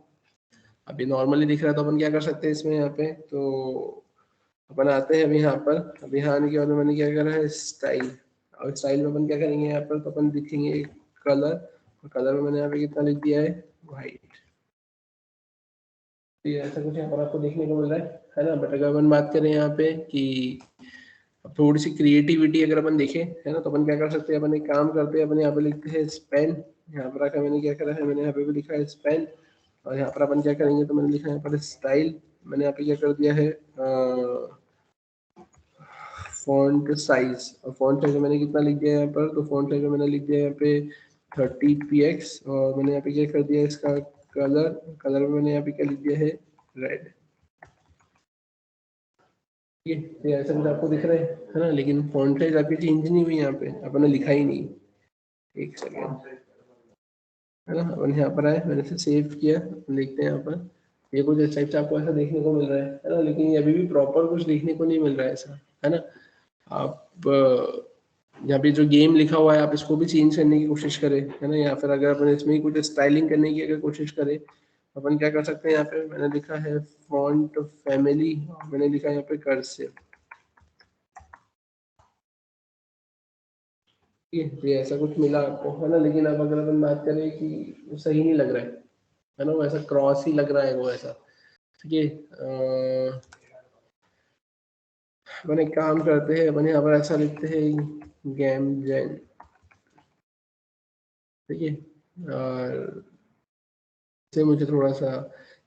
अभी नॉर्मली दिख रहा है तो अपन क्या कर सकते हैं इसमें, यहाँ पे तो अपन आते हैं अभी यहाँ पर। अभी यहाँ आने के बाद मैंने क्या करा है स्टाइल, और स्टाइल में अपन क्या करेंगे यहाँ पर, तो अपन दिखेंगे कलर, और कलर में मैंने यहाँ पे कितना लिख दिया है वाइट। तो ऐसा कुछ यहाँ पर आपको देखने को मिल रहा है ना। बट अगर अपन बात करें यहाँ पे कि थोड़ी सी क्रिएटिविटी अगर अपन देखें है ना, तो अपन क्या कर सकते हैं, अपन एक काम करते हैं, अपन यहाँ पे लिखते हैं स्पेन। यहाँ पर आकर मैंने क्या करा है, मैंने यहाँ पे भी लिखा है स्पेन, और यहाँ पर अपन क्या करेंगे, तो मैंने लिखा है यहाँ पर स्टाइल। मैंने यहाँ पे क्या कर दिया है फॉन्ट साइज, और फॉन्ट साइज मैंने कितना लिख दिया है यहाँ पर, तो फॉन्ट साइज मैंने लिख दिया है यहाँ पे 30px, और मैंने यहाँ पे क्या कर दिया है इसका कलर, कलर में मैंने यहाँ पे क्या लिख दिया है रेड। ये ऐसा कुछ आपको दिख रहा है ना, लेकिन फॉन्ट साइज आपकी चेंज नहीं हुई, यहाँ पे अपन ने लिखा ही नहीं। एक सेकेंड है ना, अपन यहाँ पर आए, मैंने इसे सेव किया, देखते हैं यहाँ पर ये कुछ इस टाइप से आपको ऐसा देखने को मिल रहा है ना, लेकिन ये अभी भी प्रॉपर कुछ देखने को नहीं मिल रहा है ऐसा, है ना। आप यहाँ पे जो गेम लिखा हुआ है आप इसको भी चेंज करने की कोशिश करें, है ना, या फिर अगर अपन इसमें ही कुछ स्टाइलिंग करने की अगर कोशिश करें, अपन क्या कर सकते हैं, यहाँ पे मैंने लिखा है फॉन्ट फैमिली, मैंने लिखा है यहाँ पे कर्सिव। ये ऐसा कुछ मिला आपको, है ना, लेकिन अब अगर अपन बात करें कि वो सही नहीं लग रहा है ना, वो ऐसा क्रॉस ही लग रहा है वो ऐसा। ठीक है, अपन एक काम करते हैं, अपन यहाँ पर ऐसा लिखते हैं गेम जैन, ठीक है, और से मुझे थोड़ा सा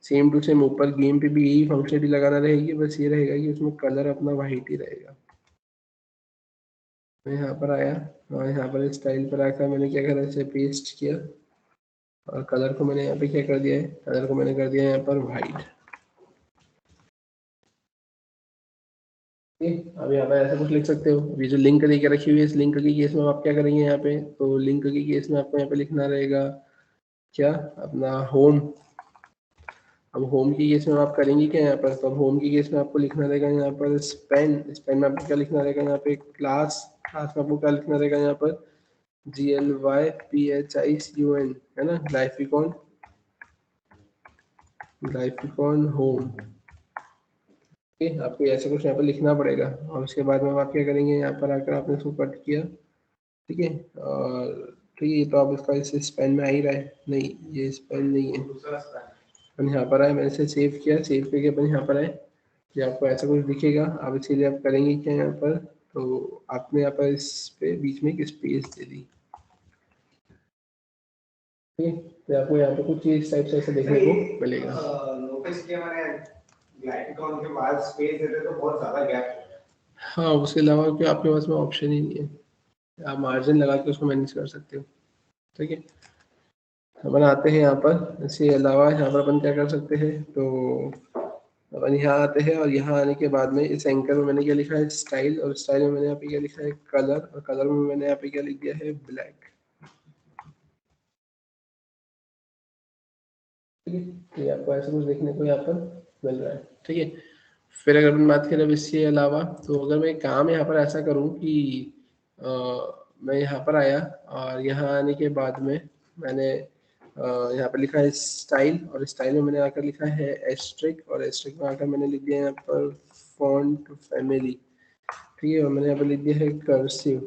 सेम टू सेम ऊपर गेम पे भी यही फंक्शनलिटी लगाना रहेगी, बस ये रहेगा कि उसमें कलर अपना वाइट ही रहेगा। मैं यहाँ पर आया और यहाँ पर स्टाइल पर आकर मैंने क्या करा, इसे पेस्ट किया, और कलर को मैंने यहाँ पे क्या कर दिया है, कलर को मैंने कर दिया है यहाँ पर वाइट। अब यहाँ पे ऐसा कुछ लिख सकते हो, अभी जो लिंक देके रखी हुई है, इस लिंक के केस में आप क्या करेंगे यहाँ पे, तो लिंक के केस में आपको यहाँ पे लिखना रहेगा क्या, अपना होम। अब होम की केस में आप करेंगे क्या यहाँ पर, तो अब होम की केस में आपको लिखना रहेगा यहाँ पर स्पेन, स्पेन में आपको क्या लिखना रहेगा यहाँ पे क्लास, क्लास में आपको क्या लिखना रहेगा यहाँ पर GLYPHICUN, है ना, ग्लाइफिकॉन, ग्लाइफिकॉन होम। आपको ऐसा कुछ यहाँ पर लिखना पड़ेगा, और उसके बाद में आप क्या करेंगे, यहाँ पर आकर आपने इसको कट किया, ठीक है, और ठीक है, तो आप इसका इस स्पेन में आ ही रहा है, नहीं ये स्पेन नहीं है, अपन यहाँ पर आए, मैंने इसे सेव किया, सेव करके अपन यहाँ पर आए, कि आपको ऐसा कुछ दिखेगा। अब इसीलिए आप करेंगे क्या यहाँ पर, तो आपने यहाँ पर इस पे बीच में एक स्पेस दे दी, ठीक है, तो आपको यहाँ पे कुछ इस टाइप से ऐसा देखने को मिलेगा। नोटिस किया मैंने, ग्लाइफिकॉन के बाद स्पेस देते तो बहुत ज्यादा गैप। हाँ, उसके अलावा कि आपके पास में ऑप्शन ही नहीं है, आप मार्जिन लगा के उसको मैनेज कर सकते हो, ठीक है। अपन आते हैं यहाँ पर, इसके अलावा यहाँ पर अपन क्या कर सकते हैं, तो अपन यहाँ आते हैं, और यहाँ आने के बाद में इस एंकर में मैंने क्या लिखा है स्टाइल, और स्टाइल में मैंने यहाँ पे क्या लिखा है कलर, और कलर में मैंने यहाँ पे क्या लिख दिया है ब्लैक, ठीक है। तो ये आपको ऐसा कुछ देखने को यहाँ पर मिल रहा है, ठीक है। फिर अगर अपन बात करें अब इसके अलावा, तो अगर मैं काम यहाँ पर ऐसा करूँ कि मैं यहाँ पर आया, और यहाँ आने के बाद में मैंने यहाँ पर लिखा है स्टाइल, और स्टाइल में मैंने आकर लिखा है एस्ट्रिक, और एस्ट्रिक में आकर मैंने लिख दिया यहाँ पर फॉन्ट फैमिली, ठीक है, और मैंने यहाँ पर लिख दिया है कर्सिव,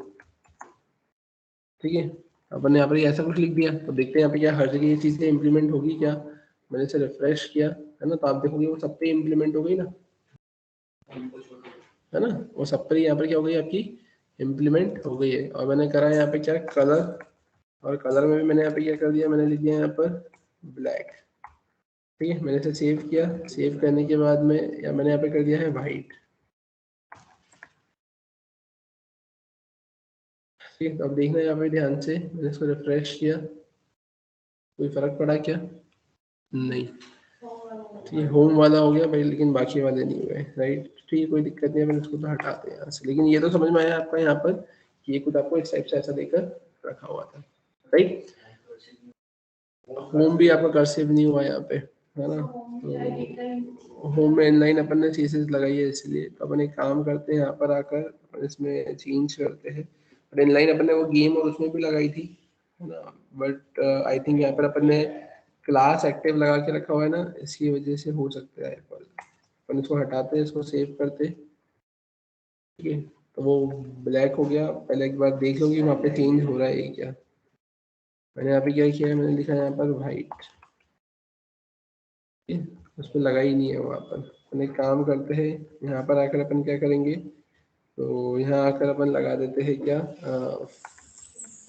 ठीक है। अपन ने यहाँ पर ऐसा कुछ लिख दिया, तो देखते हैं यहाँ पे क्या हर जगह ये चीज़ें इम्प्लीमेंट होगी क्या। मैंने इसे रिफ्रेश किया, है ना, तो आप देखोगे वो सब पे इम्प्लीमेंट हो गई ना, है ना, वो सब पर यहाँ पर क्या हो गई आपकी इम्प्लीमेंट हो गई है। और मैंने करा यहाँ पे क्या कलर, और कलर में भी मैंने यहाँ पे क्या कर दिया, मैंने लिख दिया यहाँ पर ब्लैक, ठीक है। मैंने इसे सेव किया, सेव करने के बाद में या मैंने यहाँ पे कर दिया है वाइट, ठीक है। तो अब देखना यहाँ पे ध्यान से, मैंने इसको रिफ्रेश किया, कोई फर्क पड़ा क्या, नहीं, ठीक है, होम वाला हो गया भाई, लेकिन बाकी वाले नहीं हुए, राइट, ठीक है, कोई दिक्कत नहीं है, मैंने इसको तो हटाते हैं यहाँ से। लेकिन ये तो समझ में आया आपका यहाँ पर कि ये कुछ आपको इस टाइप से ऐसा देकर रखा हुआ था, राइट। होम भी आपका कर्सिव नहीं हुआ यहाँ पे, है ना, तो होम में इनलाइन अपन ने चीजेस लगाई है, इसलिए तो अपन एक काम करते हैं, यहाँ पर आकर अपन इसमें चेंज करते हैं। बट इनलाइन अपन ने वो गेम और उसमें भी लगाई थी, है ना, बट आई थिंक यहाँ पर अपन ने क्लास एक्टिव लगा के रखा हुआ है ना, इसकी वजह से हो सकता है। अपन इसको हटाते हैं, इसको सेव करते, ठीक है, तो वो ब्लैक हो गया। पहले एक बार देख लो कि वहाँ पे चेंज हो रहा है क्या। मैंने यहाँ पे क्या किया है, मैंने लिखा है यहाँ पर वाइट, ठीक है, उस पर लगा ही नहीं है वहाँ पर। अपन एक काम करते हैं, यहाँ पर आकर अपन क्या करेंगे, तो यहाँ आकर अपन लगा देते हैं क्या,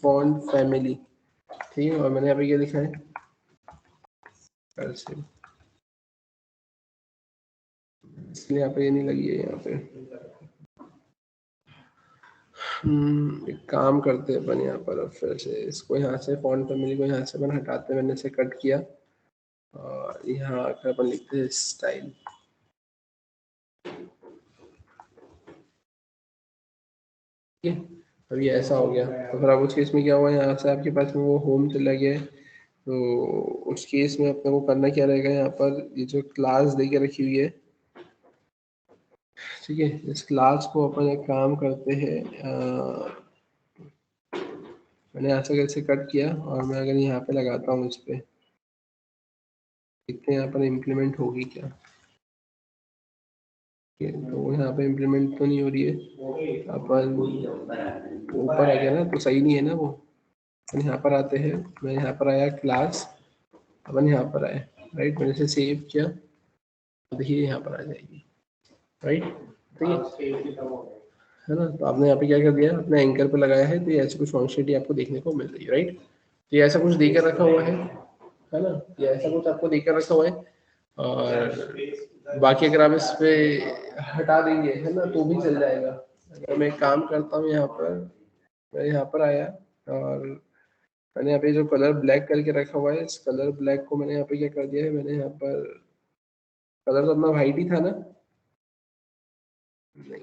फॉन्ट फैमिली, ठीक है। और मैंने यहाँ पे क्या लिखा है, कर्सिव, इसलिए यहाँ पे ये नहीं लगी है यहाँ पे। एक काम करते हैं अपन यहाँ पर, अब फिर से इसको यहाँ से फॉन्ट फैमिली को यहाँ से अपन हटाते हैं, मैंने इसे कट किया और यहाँ आकर अपन लिखते हैं स्टाइल, ठीक है। अब ये ऐसा हो गया, तो फिर अब उस केस में क्या हुआ, यहाँ से आपके पास में वो होम चला गया है। तो उस केस में अपने को करना क्या रहेगा, यहाँ पर ये जो क्लास दे के रखी हुई है, ठीक है, इस क्लास को अपन एक काम करते हैं, मैंने यहाँ से कैसे कट किया और मैं अगर यहाँ पे लगाता हूँ इस पे, देखते हैं यहाँ पर इम्प्लीमेंट होगी क्या। तो यहाँ पे इम्प्लीमेंट तो नहीं हो रही है, अपन ऊपर आ गया ना, तो सही नहीं है ना वो। अपन यहाँ पर आते हैं, मैं यहाँ पर आया क्लास, अपन यहाँ पर आए, राइट, मैंने इसे सेव किया, देखिए यहाँ पर आ जाएगी, राइट, ठीक है ना। तो आपने यहाँ पे क्या कर दिया, अपने एंकर पे लगाया है, तो ये ऐसी कुछ फंक्शनलिटी आपको देखने को मिल रही है, राइट। तो ये ऐसा कुछ देकर रखा हुआ है ना, ये ऐसा कुछ आपको देकर रखा हुआ है। और बाकी अगर आप इस पे हटा देंगे, है ना, तो भी चल जाएगा। अगर मैं काम करता हूँ यहाँ पर, मैं यहाँ पर आया और मैंने यहाँ पे जो कलर ब्लैक करके रखा हुआ है, इस कलर ब्लैक को मैंने यहाँ पे क्या कर दिया है, मैंने यहाँ पर, कलर तो अपना वाइट ही था ना, नहीं,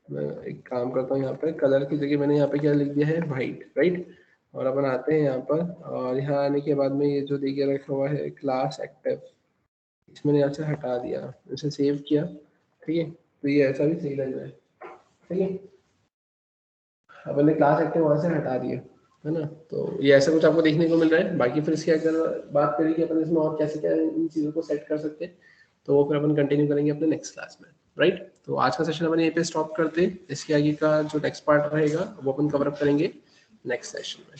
मैं एक काम करता हूँ, यहाँ पे कलर की जगह मैंने यहाँ पे क्या लिख दिया है, वाइट, राइट। और अपन आते हैं यहाँ पर, और यहाँ आने के बाद में ये जो देखिए रखा हुआ है क्लास एक्टिव, इसमें यहाँ से हटा दिया, इसे सेव किया, ठीक है। तो ये ऐसा भी सही लग रहा है, ठीक है। अपन ने क्लास एक्टिव वहाँ से हटा दिया, है ना। तो ये ऐसा कुछ आपको देखने को मिल रहा है। बाकी फिर इसकी अगर बात करें कि अपन इसमें और कैसे क्या इन चीज़ों को सेट कर सकते हैं, तो वो फिर अपन कंटिन्यू करेंगे अपने नेक्स्ट क्लास में, राइट। तो आज का सेशन अपन यहीं पे स्टॉप करते हैं, इसके आगे का जो नेक्स्ट पार्ट रहेगा वो अपन कवर अप करेंगे नेक्स्ट सेशन में।